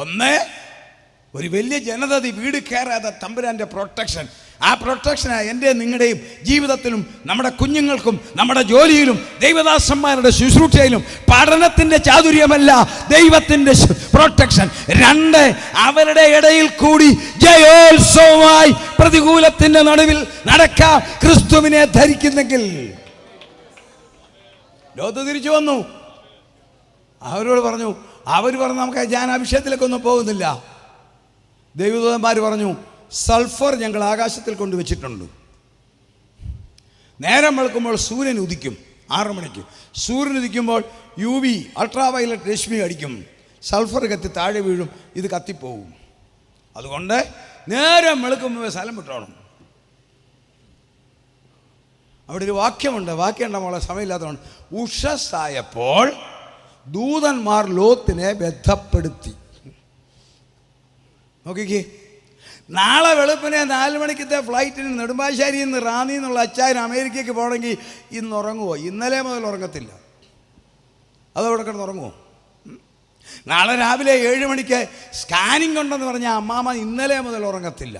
ഒന്ന്, ഒരു വലിയ ജനത വീട് കയറാതെ തമ്പുരാൻ്റെ പ്രൊട്ടക്ഷൻ. ആ പ്രൊട്ടക്ഷനാണ് എൻ്റെ നിങ്ങളുടെയും ജീവിതത്തിലും നമ്മുടെ കുഞ്ഞുങ്ങൾക്കും നമ്മുടെ ജോലിയിലും ദൈവദാസന്മാരുടെ ശുശ്രൂഷയിലും. പഠനത്തിൻ്റെ ചാതുര്യമല്ല, ദൈവത്തിൻ്റെ പ്രൊട്ടക്ഷൻ. രണ്ട്, അവരുടെ ഇടയിൽ കൂടി ജയോത്സവമായി പ്രതികൂലത്തിൻ്റെ നടുവിൽ നടക്കാം ക്രിസ്തുവിനെ ധരിക്കുന്നെങ്കിൽ. ലോത്ത് തിരിച്ചു വന്നു. അവരോട് പറഞ്ഞു, അവർ പറഞ്ഞു നമുക്ക് ഞാൻ ആ വിഷയത്തിലേക്കൊന്നും പോകുന്നില്ല. ദൈവദൂതന്മാർ പറഞ്ഞു, സൾഫർ ഞങ്ങൾ ആകാശത്തിൽ കൊണ്ടുവച്ചിട്ടുണ്ട്. നേരം വെളുക്കുമ്പോൾ സൂര്യൻ ഉദിക്കും. 6 മണിക്ക് സൂര്യൻ ഉദിക്കുമ്പോൾ UV അൾട്രാവയലറ്റ് രശ്മി അടിക്കും. സൾഫർ കത്തി താഴെ വീഴും, ഇത് കത്തിപ്പോവും. അതുകൊണ്ട് നേരം വെളുക്കുമ്പോൾ സ്ഥലം വിട്ടോണം. അവിടെ ഒരു വാക്യമുണ്ട്, വാക്യം നമ്മളെ സമയമില്ലാത്തതുകൊണ്ട്. ഉഷസ്സായപ്പോൾ ദൂതന്മാർ ലോത്തിനെ ബന്ധപ്പെടുത്തി. നോക്കിക്കേ, നാളെ വെളുപ്പിനെ 4 മണിക്കത്തെ ഫ്ലൈറ്റിന് നെടുമ്പാശ്ശേരിയിൽ നിന്ന് റാന്നി എന്നുള്ള അച്ചായൻ അമേരിക്കയ്ക്ക് പോകണമെങ്കിൽ ഇന്ന് ഉറങ്ങുമോ? ഇന്നലെ മുതൽ ഉറങ്ങത്തില്ല. അതവിടെ കിടന്ന് ഉറങ്ങുമോ? നാളെ രാവിലെ 7 മണിക്ക് സ്കാനിങ് ഉണ്ടെന്ന് പറഞ്ഞാൽ അമ്മാമ്മ ഇന്നലെ മുതൽ ഉറങ്ങത്തില്ല.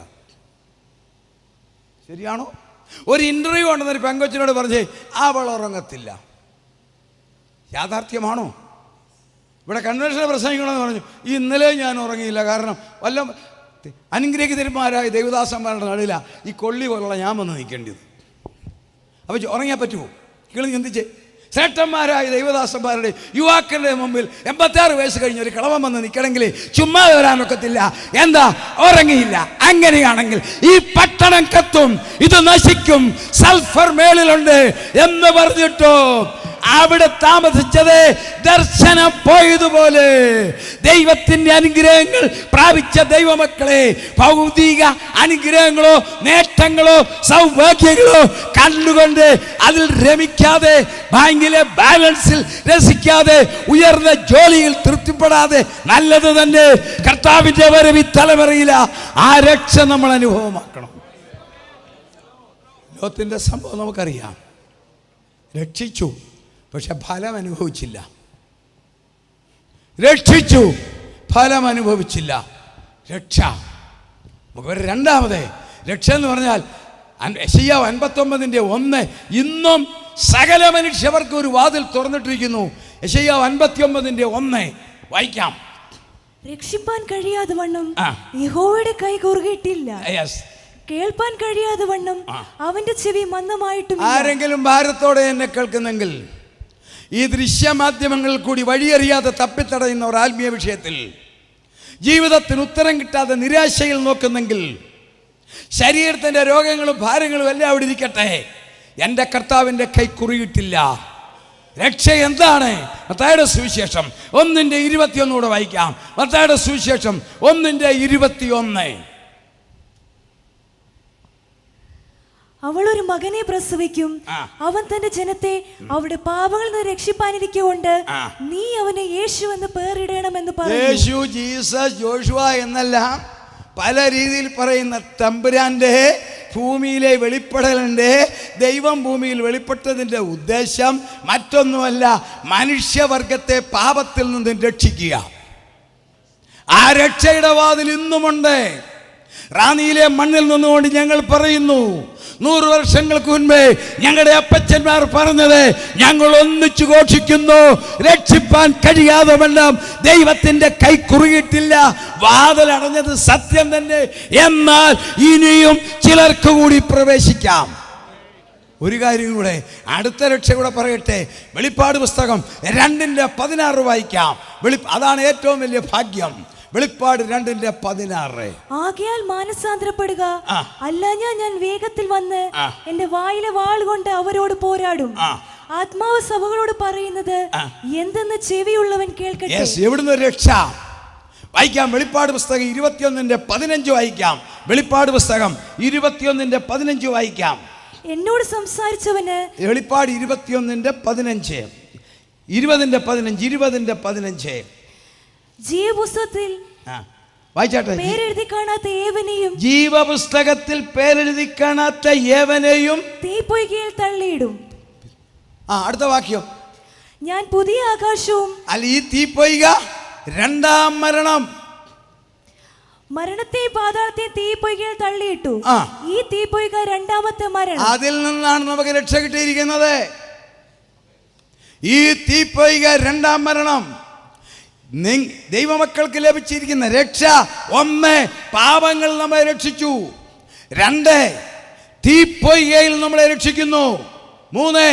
ശരിയാണോ? ഒരു ഇൻ്റർവ്യൂ ഉണ്ടെന്നൊരു പെങ്കൊച്ചിനോട് പറഞ്ഞേ, അവൾ ഉറങ്ങത്തില്ല. യാഥാർത്ഥ്യമാണോ? ഇവിടെ കൺവെൻഷനെ പ്രസംഗിക്കണമെന്ന് പറഞ്ഞു, ഇന്നലെ ഞാൻ ഉറങ്ങിയില്ല. കാരണം വല്ല അനുഗ്രഹിതന്മാരായ ദൈവദാസന്മാരുടെ നടുവില ഈ കൊള്ളി പോലുള്ള ഞാൻ വന്ന് നിൽക്കേണ്ടത്. അപ്പോൾ ഉറങ്ങിയാൽ പറ്റുമോ? കിളി ചിന്തിച്ച്, ശ്രേഷ്ഠന്മാരായ ദൈവദാസന്മാരുടെ യുവാക്കളുടെ മുമ്പിൽ 86 വയസ്സ് കഴിഞ്ഞ് ഒരു കിളവൻ വന്ന് നിൽക്കണമെങ്കിൽ ചുമ്മാ വരാനൊക്കത്തില്ല. എന്താ? ഉറങ്ങിയില്ല. അങ്ങനെയാണെങ്കിൽ ഈ പട്ടണം കത്തും, ഇത് നശിക്കും, സൾഫർ മേളിലുണ്ട് എന്ന് പറഞ്ഞിട്ടോ അവിടെ താമസിച്ചത് ദർശനം പോയതുപോലെ. ദൈവത്തിൻ്റെ അനുഗ്രഹങ്ങൾ പ്രാപിച്ച ദൈവമക്കളെ, ഭൗതിക അനുഗ്രഹങ്ങളോ നേട്ടങ്ങളോ സൗഭാഗ്യങ്ങളോ കണ്ടുകൊണ്ട് അതിൽ രമിക്കാതെ, ബാങ്കിലെ ബാലൻസിൽ രസിക്കാതെ, ഉയർന്ന ജോലിയിൽ തൃപ്തിപ്പെടാതെ, നല്ലത് തന്നെ കർത്താവിൻ്റെ വരവ് തലമുറയില്ല. ആ രക്ഷ നമ്മൾ അനുഭവമാക്കണം. ലോകത്തിൻ്റെ സംഭവം നമുക്കറിയാം. രക്ഷിച്ചു, പക്ഷെ ഫലം അനുഭവിച്ചില്ല. രക്ഷിച്ചു, ഫലം അനുഭവിച്ചില്ല. രക്ഷ. രണ്ടാമത് രക്ഷ എന്ന് പറഞ്ഞാൽ യെശയ്യാവ് 59:1, ഇന്നും സകല മനുഷ്യർക്ക് ഒരു വാതിൽ തുറന്നിട്ടിരിക്കുന്നു. യെശയ്യാവ് 59:1 വായിക്കാം. രക്ഷിപ്പാൻ കഴിയാതെ വണ്ണം യഹോവയുടെ കൈ കുറുകിയിട്ടില്ല, കേൾപ്പാൻ കഴിയാതെ വണ്ണം അവന്റെ ചെവി മന്ദമായിട്ടും. ആരെങ്കിലും ഭാരത്തോടെ എന്നെ കേൾക്കുന്നെങ്കിൽ, ഈ ദൃശ്യമാധ്യമങ്ങളിൽ കൂടി വഴിയറിയാതെ തപ്പിത്തടയുന്ന ഒരു ആത്മീയ വിഷയത്തിൽ ജീവിതത്തിന് ഉത്തരം കിട്ടാതെ നിരാശയിൽ നോക്കുന്നെങ്കിൽ, ശരീരത്തിൻ്റെ രോഗങ്ങളും ഭാരങ്ങളും എല്ലാം അവിടെ ഇരിക്കട്ടെ, എൻ്റെ കർത്താവിൻ്റെ കൈ കുറിയിട്ടില്ല. രക്ഷ എന്താണ്? മത്തായിയുടെ സുവിശേഷം 1:21 വായിക്കാം. മത്തായിയുടെ സുവിശേഷം 1:21. അവൾ ഒരു മകനെ പ്രസവിക്കും. അവൻ തന്റെ ജനത്തെ അവരുടെ പാപങ്ങളിൽ നിന്ന് രക്ഷിപ്പാനിരിക്കൊണ്ട് നീ അവനെ യേശു എന്ന് പേരിടണമെന്ന് പറഞ്ഞു. യേശു, ജീസസ്, ജോഷുവ എന്നല്ല പല രീതിയിൽ പറയുന്ന തമ്പുരാന്റെ ഭൂമിയിലെ വെളിപ്പെടലിൻ്റെ, ദൈവം ഭൂമിയിൽ വെളിപ്പെട്ടതിൻ്റെ ഉദ്ദേശം മറ്റൊന്നുമല്ല, മനുഷ്യവർഗത്തെ പാപത്തിൽ നിന്നും രക്ഷിക്കുക. ആ രക്ഷയുടെ വാതിൽ ഇന്നുമുണ്ട്. റാന്നിയിലെ മണ്ണിൽ നിന്നുകൊണ്ട് ഞങ്ങൾ പറയുന്നു, 100 വർഷങ്ങൾക്ക് മുൻപേ ഞങ്ങളുടെ അപ്പച്ചന്മാർ പറഞ്ഞത് ഞങ്ങൾ ഒന്നിച്ചു ഘോഷിക്കുന്നു, രക്ഷിപ്പാൻ കഴിയാതെ വണ്ണം ദൈവത്തിന്റെ കൈ കുറുകിയിട്ടില്ല. വാതിലടഞ്ഞത് സത്യം തന്നെ, എന്നാൽ ഇനിയും ചിലർക്ക് കൂടി പ്രവേശിക്കാം. ഒരു കാര്യം കൂടെ, അടുത്ത രക്ഷ കൂടെ പറയട്ടെ. വെളിപ്പാട് പുസ്തകം 2:16 വായിക്കാം. അതാണ് ഏറ്റവും വലിയ ഭാഗ്യം. വെളിപ്പാട് 2:16. ആകയാൽ മാനസാന്തരപ്പെടുക, അല്ലാഞ്ഞാ ഞാൻ വേഗത്തിൽ വന്ന് എന്റെ വായിലെ വാൾ കൊണ്ട് അവരോട് പോരാടും. ആത്മാവ് സഭകളോട് പറയുന്നത് എന്തെന്ന് ചെവിയുള്ളവൻ കേൾക്കട്ടെ. എവിടുന്ന് രക്ഷ വായിക്കാം? വെളിപ്പാട് പുസ്തകം 21:15 വായിക്കാം. വെളിപ്പാട് പുസ്തകം 21:15 വായിക്കാം. എന്നോട് സംസാരിച്ചവന്, വെളിപ്പാട് 21:15, 20:15 ജീവപുസ്തകത്തിൽ പേരെഴുതി കാണാത്ത ഏവനെയും, ജീവപുസ്തകത്തിൽ പേരെഴുതി കാണാത്ത ഏവനെയും തീപ്പൊയ്കയിൽ തള്ളിയിടും. അടുത്ത വാക്യം, ഞാൻ പുതിയ ആകാശവും. അല്ല, ഈ തീപ്പൊയ്ക രണ്ടാം മരണം, മരണത്തെ പാതാളത്തെ തീപ്പൊയ്കയിൽ തള്ളിയിട്ടു. ഈ തീപ്പൊയ്ക രണ്ടാമത്തെ മരണം. അതിൽ നിന്നാണ് നമുക്ക് രക്ഷ കിട്ടിയിരിക്കുന്നത്. ഈ തീപ്പൊയ്ക രണ്ടാം മരണം. ദൈവമക്കൾക്ക് ലഭിച്ചിരിക്കുന്ന രക്ഷ, 1, പാപങ്ങൾ നമ്മെ രക്ഷിച്ചു. 2, തീപ്പൊയ്കയിൽ നമ്മളെ രക്ഷിക്കുന്നു. 3,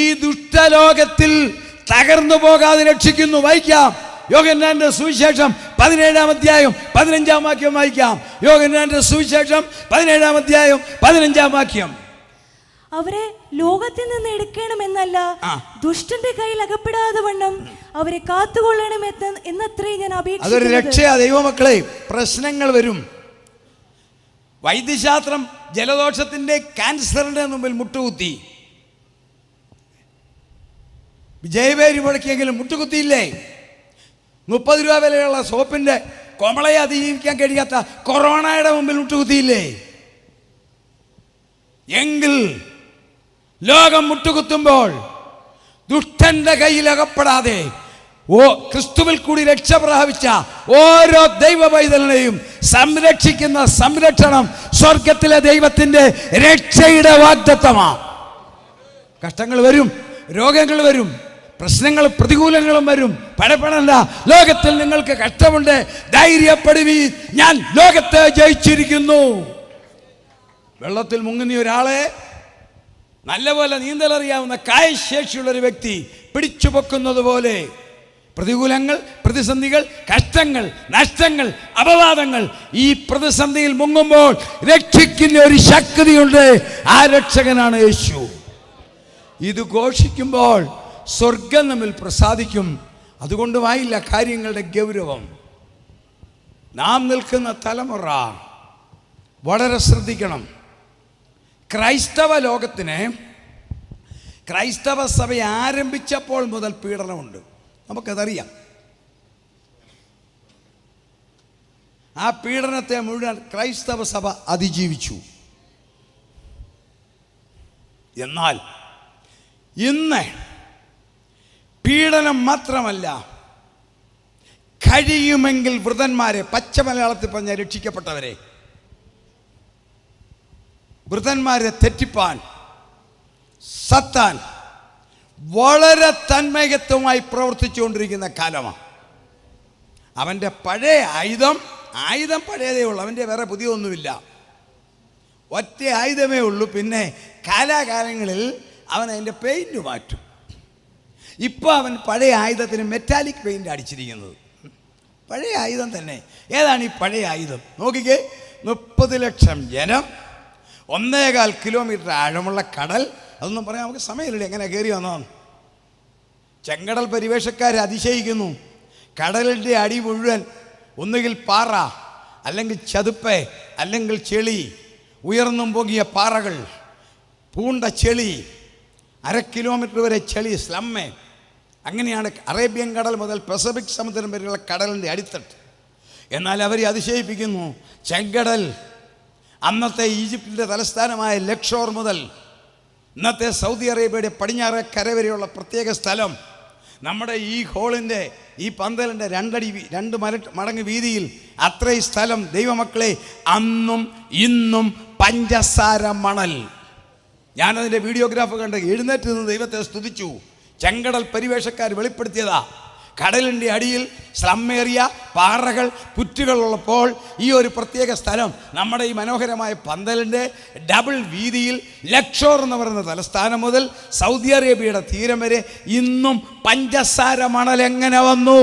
ഈ ദുഷ്ടലോകത്തിൽ തകർന്നു പോകാതെ രക്ഷിക്കുന്നു. വായിക്കാം യോഹന്നാന്റെ സുവിശേഷം 17-ാം അധ്യായം 15-ാം വാക്യം വായിക്കാം. യോഹന്നാന്റെ സുവിശേഷം 17-ാം അധ്യായം 15-ാം വാക്യം. അവരെ ലോകത്തിൽ നിന്ന് എടുക്കണമെന്നല്ല, ദുഷ്ടന്റെ കയ്യിൽ അകപ്പെടാതെ വണ്ണം അവരെ കാത്തുകൊള്ളണം എന്നത്രേ ഞാൻ അപേക്ഷിക്കുന്നു. അതൊരു രക്ഷയാ ദൈവമക്കളെ. പ്രശ്നങ്ങൾ വരും. വൈദ്യശാസ്ത്രം ജലദോഷത്തിന്റെ, ക്യാൻസറിന്റെ മുമ്പിൽ മുട്ടുകുത്തി. ജയവേരി മുടക്കിയെങ്കിലും മുട്ടുകുത്തിയില്ലേ? 30 രൂപ വിലയുള്ള സോപ്പിന്റെ കോമളയെ അതിജീവിക്കാൻ കഴിയാത്ത കൊറോണയുടെ മുമ്പിൽ മുട്ടുകുത്തിയില്ലേ? എങ്കിൽ ലോകം മുട്ടുകുത്തുമ്പോൾ ദുഷ്ടന്റെ കയ്യിൽ അകപ്പെടാതെ ക്രിസ്തുവിൽ കൂടി രക്ഷ പ്രാപിച്ച ഓരോ ദൈവ പൈതലിനെയും സംരക്ഷിക്കുന്ന സംരക്ഷണം സ്വർഗത്തിലെ ദൈവത്തിന്റെ രക്ഷയുടെ വാഗ്ദത്തമാണ്. കഷ്ടങ്ങൾ വരും, രോഗങ്ങൾ വരും, പ്രശ്നങ്ങൾ പ്രതികൂലങ്ങളും വരും. ഭയപ്പെടണ്ട, ലോകത്തിൽ നിങ്ങൾക്ക് കഷ്ടമുണ്ട്, ധൈര്യപ്പെടുവീൻ, ഞാൻ ലോകത്തെ ജയിച്ചിരിക്കുന്നു. വെള്ളത്തിൽ മുങ്ങുന്ന ഒരാളെ നല്ലപോലെ നീന്തലറിയാവുന്ന കായശേഷിയുള്ള ഒരു വ്യക്തി പിടിച്ചു പൊക്കുന്നത് പോലെ പ്രതികൂലങ്ങൾ, പ്രതിസന്ധികൾ, കഷ്ടങ്ങൾ, നഷ്ടങ്ങൾ, അപവാദങ്ങൾ, ഈ പ്രതിസന്ധിയിൽ മുങ്ങുമ്പോൾ രക്ഷിക്കുന്ന ഒരു ശക്തിയുണ്ട്. ആ രക്ഷകനാണ് യേശു. ഇത് ഘോഷിക്കുമ്പോൾ സ്വർഗം നമ്മിൽ പ്രസാദിക്കും. അതുകൊണ്ടുമായില്ല കാര്യങ്ങളുടെ ഗൗരവം. നാം നിൽക്കുന്ന തലമുറ വളരെ ശ്രദ്ധിക്കണം. ക്രൈസ്തവ ലോകത്തിന് ക്രൈസ്തവ സഭ ആരംഭിച്ചപ്പോൾ മുതൽ പീഡനമുണ്ട്. നമുക്കതറിയാം. ആ പീഡനത്തെ മുഴുവൻ ക്രൈസ്തവ സഭ അതിജീവിച്ചു. എന്നാൽ ഇന്ന് പീഡനം മാത്രമല്ല, കഴിയുമെങ്കിൽ വൃതന്മാരെ, പച്ച മലയാളത്തിൽ പറഞ്ഞ രക്ഷിക്കപ്പെട്ടവരെ, വൃതന്മാരെ തെറ്റിപ്പാൻ സത്താൻ വളരെ തന്മയത്വമായി പ്രവർത്തിച്ചുകൊണ്ടിരിക്കുന്ന കാലമാണ്. അവൻ്റെ പഴയ ആയുധം പഴയതേ ഉള്ളൂ. അവൻ്റെ വേറെ പുതിയൊന്നുമില്ല. ഒറ്റ ആയുധമേ ഉള്ളൂ. പിന്നെ കാലാകാലങ്ങളിൽ അവൻ അതിൻ്റെ പെയിൻറ്റ് മാറ്റും. ഇപ്പോൾ അവൻ പഴയ ആയുധത്തിന് മെറ്റാലിക് പെയിൻ്റ് അടിച്ചിരിക്കുന്നത്. പഴയ ആയുധം തന്നെ. ഏതാണ് ഈ പഴയ ആയുധം? നോക്കിക്കേ, 30 ലക്ഷം ജനം, 1.25 കിലോമീറ്റർ ആഴമുള്ള കടൽ. അതൊന്നും പറയാൻ നമുക്ക് സമയമില്ല. എങ്ങനെ കയറി വന്നതാണ്? ചെങ്കടൽ പരിവേഷക്കാരെ അതിശയിക്കുന്നു. കടലിൻ്റെ അടി മുഴുവൻ ഒന്നുകിൽ പാറ, അല്ലെങ്കിൽ ചതുപ്പ്, അല്ലെങ്കിൽ ചെളി, ഉയർന്നും പൊങ്ങിയ പാറകൾ, പൂണ്ട ചെളി, 1/2 കിലോമീറ്റർ വരെ ചെളി, സ്ലമ്മേ. അങ്ങനെയാണ് അറേബ്യൻ കടൽ മുതൽ പസഫിക് സമുദ്രം വരെയുള്ള കടലിൻ്റെ അടിത്തട്ട്. എന്നാൽ അവർ അതിശയിപ്പിക്കുന്നു. ചെങ്കടൽ അന്നത്തെ ഈജിപ്തിൻ്റെ തലസ്ഥാനമായ ലക്ഷോർ മുതൽ ഇന്നത്തെ സൗദി അറേബ്യയുടെ പടിഞ്ഞാറേ കര വരെയുള്ള പ്രത്യേക സ്ഥലം, നമ്മുടെ ഈ ഹോളിൻ്റെ ഈ പന്തലിൻ്റെ 2 മടങ്ങ് വീതിയിൽ അത്രയും സ്ഥലം ദൈവമക്കളെ അന്നും ഇന്നും പഞ്ചസാര മണൽ. ഞാനതിൻ്റെ വീഡിയോഗ്രാഫ് കണ്ട് എഴുന്നേറ്റ് നിന്ന് ദൈവത്തെ സ്തുതിച്ചു. ചെങ്കടൽ പരിവേഷക്കാർ വെളിപ്പെടുത്തിയതാ. കടലിൻ്റെ അടിയിൽ സ്ലമ്മേറിയ പാറകൾ, പുറ്റുകളുള്ളപ്പോൾ ഈ ഒരു പ്രത്യേക സ്ഥലം നമ്മുടെ ഈ മനോഹരമായ പന്തലിൻ്റെ ഡബിൾ വീതിയിൽ ലക്ഷോർ എന്ന് പറയുന്ന തലസ്ഥാനം മുതൽ സൗദി അറേബ്യയുടെ തീരം വരെ ഇന്നും പഞ്ചസാര മണൽ എങ്ങനെ വന്നു?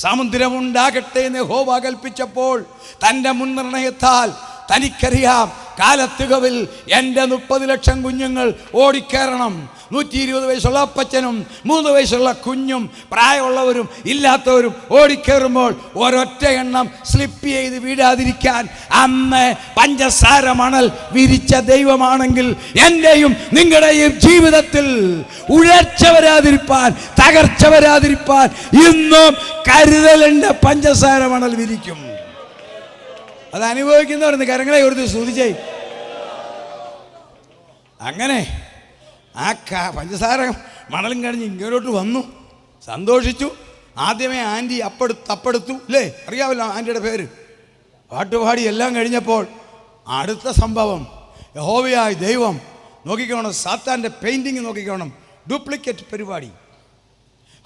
സമുദ്രമുണ്ടാകട്ടെ എന്ന് യഹോവ കൽപ്പിച്ചപ്പോൾ തൻ്റെ മുൻനിർണയത്താൽ തനിക്കറിയാം കാലത്തുകവിൽ എൻ്റെ 30 ലക്ഷം കുഞ്ഞുങ്ങൾ ഓടിക്കയറണം. 120 വയസ്സുള്ള അപ്പച്ചനും 3 വയസ്സുള്ള കുഞ്ഞും പ്രായമുള്ളവരും ഇല്ലാത്തവരും ഓടിക്കയറുമ്പോൾ ഒരൊറ്റ എണ്ണം സ്ലിപ്പ് ചെയ്ത് വീഴാതിരിക്കാൻ അന്ന് പഞ്ചസാര മണൽ വിരിച്ച ദൈവമാണെങ്കിൽ എൻ്റെയും നിങ്ങളുടെയും ജീവിതത്തിൽ ഉഴർച്ച വരാതിരിപ്പാൻ, തകർച്ച വരാതിരിപ്പാൻ ഇന്നും കരുതലിൻ്റെ പഞ്ചസാര മണൽ വിരിക്കും. അത് അനുഭവിക്കുന്നവരെന്ന് കരങ്ങളെ ഒരു സ്തുതിച്ചേ. അങ്ങനെ ആ പഞ്ചസാര മണലും കഴിഞ്ഞ് ഇങ്ങോട്ട് വന്നു, സന്തോഷിച്ചു. ആദ്യമേ ആൻറ്റി അപ്പെടുത്തു അല്ലേ, അറിയാമല്ലോ ആൻറ്റിയുടെ പേര്. പാട്ടുപാടി എല്ലാം കഴിഞ്ഞപ്പോൾ അടുത്ത സംഭവം, യഹോവയായ ദൈവം നോക്കിക്കോണം, സാത്താൻ്റെ പെയിൻറ്റിങ് നോക്കിക്കോണം, ഡ്യൂപ്ലിക്കേറ്റ് പരിപാടി.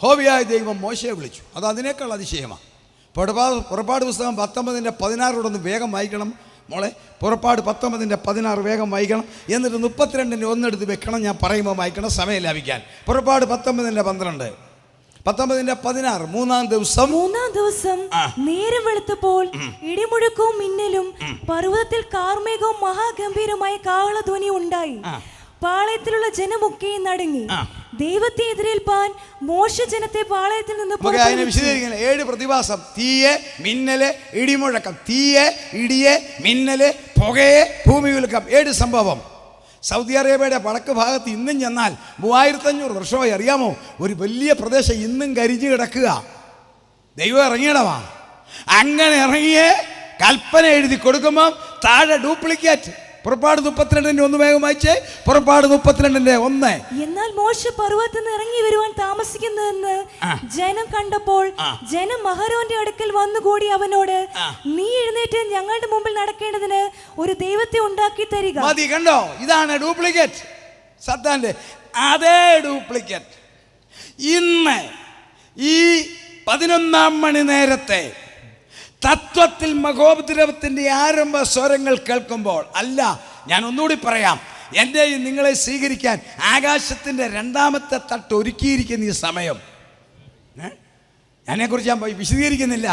യഹോവയായ ദൈവം മോശയെ വിളിച്ചു. അത് അതിനേക്കാൾ അതിശയമാണ്. പുറപ്പാട് പുസ്തകം 19:16 വേഗം വായിക്കണം മോളെ. പുറപ്പാട് 19:16 വേഗം വായിക്കണം. എന്നിട്ട് 32 ഒന്നെടുത്ത് വെക്കണം. ഞാൻ പറയുമ്പോൾ വായിക്കണം, സമയം ലാഭിക്കാൻ. പുറപ്പാട് 19:12, 19:16 മൂന്നാം ദിവസം നേരം വെളുത്തപ്പോൾ ഇടിമുഴക്കവും മിന്നലും പർവ്വതത്തിൽ കാർമേഘവും മഹാഗംഭീരമായ കാഹളധ്വനി ഉണ്ടായി. പാളയത്തിലുള്ള ജനമൊക്കെ നടുങ്ങി. ദൈവത്തെ എതിരേൽപ്പാൻ മോശെ ജനത്തെ പാളയത്തിൽ നിന്ന് വിശദീകരിക്കണം. 7 പ്രതിഭാസം: തീയെ, മിന്നല്, ഇടിമുഴക്കം. തീയെ, ഇടിയെ, മിന്നല്, പുകയെ, ഭൂമി ഉൽക്കം. 7 സംഭവം. സൗദി അറേബ്യയുടെ വടക്ക് ഭാഗത്ത് ഇന്നും ചെന്നാൽ 3500 വർഷമായി അറിയാമോ, ഒരു വലിയ പ്രദേശം ഇന്നും കരിഞ്ഞു കിടക്കുക. ദൈവം ഇറങ്ങിയിടവാ. അങ്ങനെ ഇറങ്ങിയേ കൽപ്പന എഴുതി കൊടുക്കുമ്പോൾ താഴെ ഡ്യൂപ്ലിക്കേറ്റ്. പുറപ്പാട് 32:1 വേഗം വായിച്ചേ. പുറപ്പാട് 32:1. എന്നാൽ മോശെ പർവ്വതത്തിൽ നിന്ന് ഇറങ്ങി വരുവാൻ താമസിക്കുന്നതെന്ന് ജനം കണ്ടപ്പോൾ ജനം അഹരോന്റെ അടുക്കൽ വന്നുകൂടി അവനോട്, നീ എഴുന്നേറ്റ് ഞങ്ങളുടെ മുമ്പിൽ നടക്കേണ്ടതിന് ഒരു ദൈവത്തെ ഉണ്ടാക്കി തരിക. മതി, കണ്ടോ? ഇതാണ് ഡ്യൂപ്ലിക്കേറ്റ്. സത്താന്റെ അതേ ഡ്യൂപ്ലിക്കേറ്റ്. ഇന്ന് ഈ 11-ാം മണി നേരത്തെ തത്വത്തിൽ മഹോപദ്രവത്തിൻ്റെ ആരംഭ സ്വരങ്ങൾ കേൾക്കുമ്പോൾ, അല്ല, ഞാൻ ഒന്നുകൂടി പറയാം, എൻ്റെയും നിങ്ങളെ സ്വീകരിക്കാൻ ആകാശത്തിൻ്റെ 2ാമത്തെ തട്ട് ഒരുക്കിയിരിക്കുന്ന ഈ സമയം, അതിനെക്കുറിച്ച് ഞാൻ വിശദീകരിക്കുന്നില്ല.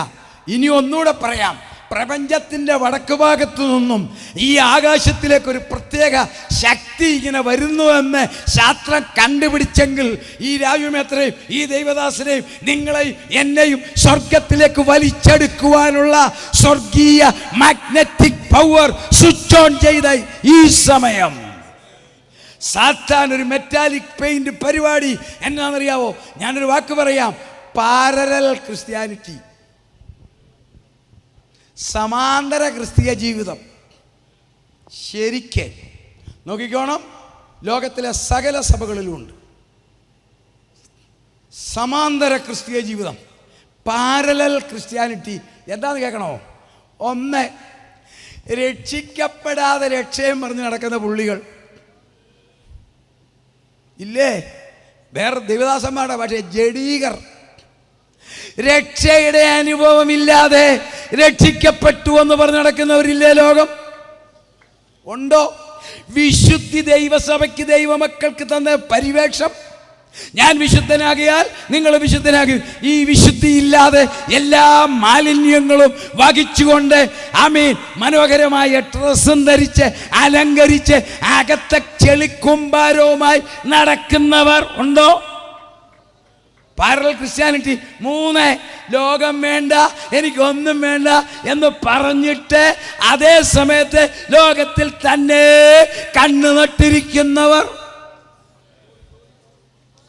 ഇനി ഒന്നുകൂടെ പറയാം. പ്രപഞ്ചത്തിൻ്റെ വടക്ക് ഭാഗത്തു നിന്നും ഈ ആകാശത്തിലേക്കൊരു പ്രത്യേക ശക്തി ഇങ്ങനെ വരുന്നുവെന്ന് ശാസ്ത്രം കണ്ടുപിടിച്ചെങ്കിൽ ഈ രാജ്യമേത്രയും ഈ ദൈവദാസനെയും നിങ്ങളെയും എന്നെയും സ്വർഗത്തിലേക്ക് വലിച്ചെടുക്കുവാനുള്ള സ്വർഗീയ മാഗ്നറ്റിക് പവർ സ്വിച്ച് ഓൺ ചെയ്ത ഈ സമയം സാത്താൻ ഒരു മെറ്റാലിക് പെയിന്റ് പരിപാടി എന്നാണെന്നറിയാവോ? ഞാനൊരു വാക്ക് പറയാം: പാരലൽ ക്രിസ്ത്യാനിറ്റി, സമാന്തര ക്രിസ്തീയ ജീവിതം. ശരിക്ക് നോക്കിക്കോണം, ലോകത്തിലെ സകല സഭകളിലുമുണ്ട് സമാന്തര ക്രിസ്തീയ ജീവിതം, പാരലൽ ക്രിസ്ത്യാനിറ്റി. എന്താണെന്ന് കേൾക്കണോ? 1, രക്ഷിക്കപ്പെടാതെ രക്ഷയും പറഞ്ഞ് നടക്കുന്ന പുള്ളികൾ ഇല്ലേ? വേറെ ദൈവദാസന്മാരുടെ പക്ഷേ ജഡീകർ. രക്ഷയുടെ അനുഭവമില്ലാതെ രക്ഷിക്കപ്പെട്ടു എന്ന് പറഞ്ഞ് നടക്കുന്നവരില്ലേ ലോകം? ഉണ്ടോ? വിശുദ്ധി ദൈവസഭയ്ക്ക് ദൈവമക്കൾക്ക് തന്ന പരിവേഷം, ഞാൻ വിശുദ്ധനാകിയാൽ നിങ്ങൾ വിശുദ്ധനാകും. ഈ വിശുദ്ധി ഇല്ലാതെ എല്ലാ മാലിന്യങ്ങളും വഹിച്ചുകൊണ്ട് ആമേൻ മനോഹരമായ ഡ്രസ്സും ധരിച്ച് അലങ്കരിച്ച് അകത്തെ ചെളിക്കുമ്പാരവുമായി നടക്കുന്നവർ ഉണ്ടോ? Parallel Christianity. 3, ലോകം വേണ്ട, എനിക്കൊന്നും വേണ്ട എന്ന് പറഞ്ഞിട്ട് അതേ സമയത്ത് ലോകത്തിൽ തന്നെ കണ്ണു നട്ടിരിക്കുന്നവർ.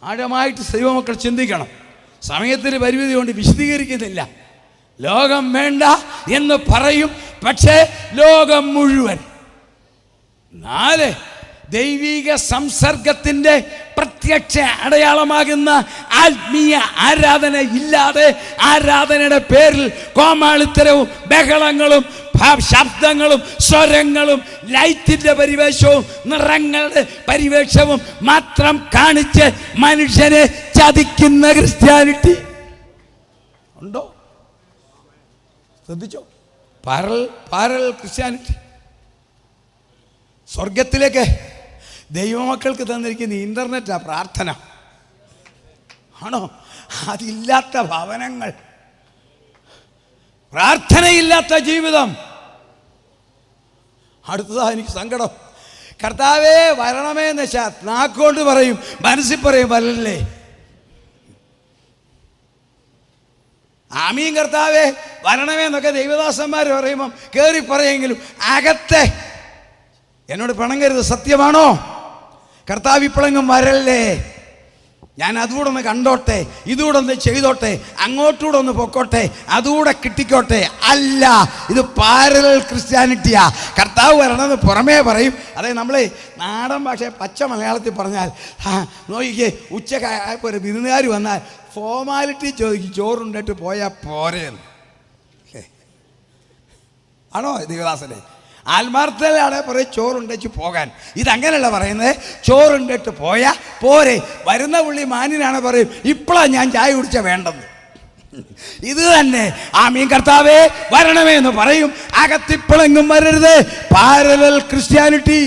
ആഴമായിട്ട് ദൈവമക്കൾ ചിന്തിക്കണം. സമയത്തിന് പരിമിതി കൊണ്ട് വിശദീകരിക്കുന്നില്ല. ലോകം വേണ്ട എന്ന് പറയും, പക്ഷേ ലോകം മുഴുവൻ. 4, ദൈവിക സംസർഗത്തിൻ്റെ പ്രത്യക്ഷ അടയാളമാകുന്ന ആത്മീയ ആരാധന ഇല്ലാതെ ആരാധനയുടെ പേരിൽ കോമാളിത്തരവും ബഹളങ്ങളും ശബ്ദങ്ങളും സ്വരങ്ങളും ലൈറ്റിൻ്റെ പരിവേഷവും നിറങ്ങളുടെ പരിവേഷവും മാത്രം കാണിച്ച് മനുഷ്യനെ ചതിക്കുന്ന ക്രിസ്ത്യാനിറ്റി ഉണ്ടോ? ശ്രദ്ധിച്ചോ? Parallel Christianity. സ്വർഗത്തിലേക്ക് ദൈവമക്കൾക്ക് തന്നിരിക്കുന്ന ഇൻ്റർനെറ്റാ പ്രാർത്ഥന ആണോ? അതില്ലാത്ത ഭവനങ്ങൾ, പ്രാർത്ഥനയില്ലാത്ത ജീവിതം. അടുത്തതാ എനിക്ക് സങ്കടം. കർത്താവേ വരണമേ എന്ന് വെച്ചാൽ നാക്കുകൊണ്ട് പറയും, മനസ്സിൽ പറയും വരല്ലേ. ആമീൻ കർത്താവേ വരണമേ എന്നൊക്കെ ദൈവദാസന്മാർ പറയുമ്പം കയറി പറയെങ്കിലും അകത്തെ എന്നോട് പിണങ്ങരുത്. സത്യമാണോ? കർത്താവ് ഇപ്പോഴെങ്ങും വരല്ലേ, ഞാൻ അതുകൂടെ ഒന്ന് കണ്ടോട്ടെ, ഇതുകൂടെ ഒന്ന് ചെയ്തോട്ടെ, അങ്ങോട്ടൂടെ ഒന്ന് പൊക്കോട്ടെ, അതുകൂടെ കിട്ടിക്കോട്ടെ. അല്ല, ഇത് പാരലൽ ക്രിസ്ത്യാനിറ്റിയാ. കർത്താവ് വരണമെന്ന് പുറമേ പറയും. അതായത് നമ്മൾ നാടൻ ഭാഷ പച്ച മലയാളത്തിൽ പറഞ്ഞാൽ നോക്കിക്കേ, ഉച്ചക്കായപ്പോൾ ഒരു വിരുന്നുകാർ വന്നാൽ ഫോർമാലിറ്റി ചോദിക്കും, ചോറുണ്ടിട്ട് പോയാൽ പോരെയെന്ന്. ആണോ ദേവദാസനെ? ആത്മാർത്ഥതയിലാണ് പറയും ചോറുണ്ടേച്ച് പോകാൻ. ഇതങ്ങനെയല്ല പറയുന്നത്. ചോറുണ്ടിട്ട് പോയാൽ പോരെ. വരുന്ന പുള്ളി മാന്യനാണ് പറയും, ഇപ്പോഴാണ് ഞാൻ ചായ കുടിച്ച വേണ്ടെന്ന്. ഇത് തന്നെ ആമീൻ കർത്താവേ വരണമേ എന്ന് പറയും, അകത്തിപ്പിളെങ്ങും വരരുത്. Parallel Christianity.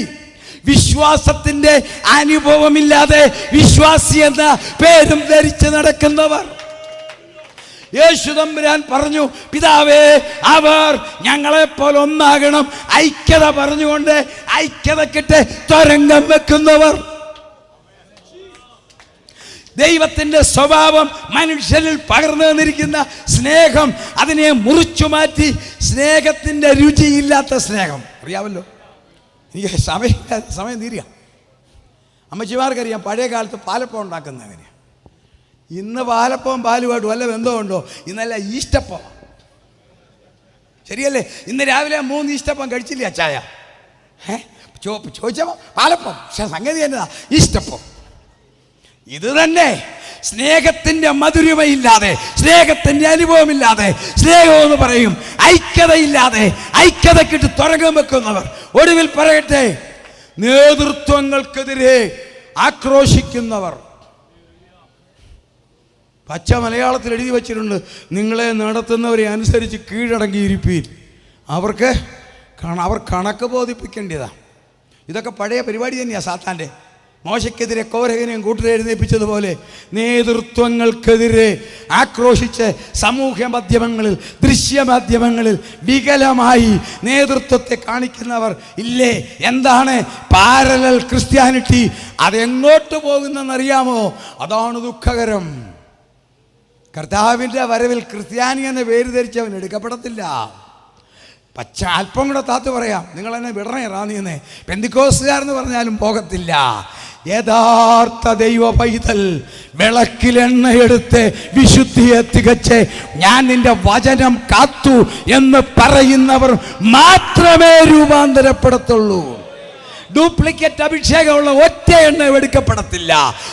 വിശ്വാസത്തിന്റെ അനുഭവമില്ലാതെ വിശ്വാസി എന്ന പേരും ധരിച്ച് നടക്കുന്നവർ. യേശു തമ്പുരാൻ പറഞ്ഞു, പിതാവേ അവർ ഞങ്ങളെപ്പോലെ ഒന്നാകണം. ഐക്യത പറഞ്ഞുകൊണ്ട് ഐക്യതക്കിട്ട് തുരങ്കം വെക്കുന്നവർ. ദൈവത്തിൻ്റെ സ്വഭാവം മനുഷ്യനിൽ പകർന്നു തന്നിരിക്കുന്ന സ്നേഹം, അതിനെ മുറിച്ചു മാറ്റി സ്നേഹത്തിൻ്റെ രുചിയില്ലാത്ത സ്നേഹം. അറിയാമല്ലോ, എനിക്ക് സമയം തീരുക. അമ്മച്ചിമാർക്കറിയാം പഴയ കാലത്ത് പാലപ്പം ഉണ്ടാക്കുന്ന എങ്ങനെയാണ്. ഇന്ന് പാലപ്പവും പാലുമായിട്ട് വല്ല ബന്ധമുണ്ടോ? ഇന്നല്ല ഈസ്റ്റപ്പം. ശരിയല്ലേ? ഇന്ന് രാവിലെ 3 ഈസ്റ്റപ്പം കഴിച്ചില്ലേ അച്ചായ? ചോദിച്ചപ്പോൾ പാലപ്പം, പക്ഷെ സംഗതി എന്നതാ ഈസ്റ്റപ്പം. ഇത് തന്നെ സ്നേഹത്തിൻ്റെ മധുരമയില്ലാതെ, സ്നേഹത്തിൻ്റെ അനുഭവമില്ലാതെ, സ്നേഹമെന്ന് പറയും ഐക്യതയില്ലാതെ ഐക്യതക്കിട്ട് തുരങ്കം വെക്കുന്നവർ. ഒടുവിൽ പറയട്ടെ, നേതൃത്വങ്ങൾക്കെതിരെ ആക്രോശിക്കുന്നവർ. പച്ച മലയാളത്തിൽ എഴുതി വച്ചിട്ടുണ്ട്, നിങ്ങളെ നടത്തുന്നവരെ അനുസരിച്ച് കീഴടങ്ങിയിരിപ്പീൻ. അവർ കണക്ക് ബോധിപ്പിക്കേണ്ടതാണ്. ഇതൊക്കെ പഴയ പരിപാടി തന്നെയാണ്. സാത്താൻ്റെ മോശയ്ക്കെതിരെ കോരകനെയും കൂട്ടരെ എഴുന്നേൽപ്പിച്ചതുപോലെ നേതൃത്വങ്ങൾക്കെതിരെ ആക്രോശിച്ച് സമൂഹ മാധ്യമങ്ങളിൽ, ദൃശ്യമാധ്യമങ്ങളിൽ വികലമായി നേതൃത്വത്തെ കാണിക്കുന്നവർ ഇല്ലേ? എന്താണ് പാരലൽ ക്രിസ്ത്യാനിറ്റി? അതെങ്ങോട്ട് പോകുന്നെന്നറിയാമോ? അതാണ് ദുഃഖകരം. കർത്താവിൻ്റെ വരവിൽ ക്രിസ്ത്യാനി എന്ന പേര് ധരിച്ചവൻ എടുക്കപ്പെടത്തില്ല. പച്ച അല്പം കൂടെ താത്ത് പറയാം, നിങ്ങൾ എന്നെ വിടണേ റാന്നിയെന്നേ. പെന്തിക്കോസുകാരെന്ന് പറഞ്ഞാലും പോകത്തില്ല. യഥാർത്ഥ ദൈവ പൈതൽ വിളക്കിലെണ്ണയെടുത്ത് വിശുദ്ധിയെ തികച്ച് ഞാൻ നിന്റെ വചനം കാത്തു എന്ന് പറയുന്നവർ മാത്രമേ രൂപാന്തരപ്പെടത്തുള്ളൂ. ഡ്യൂപ്ലിക്കേറ്റ് അഭിഷേകമുള്ള ഒറ്റ എണ്ണ എടുക്കപ്പെടത്തില്ല.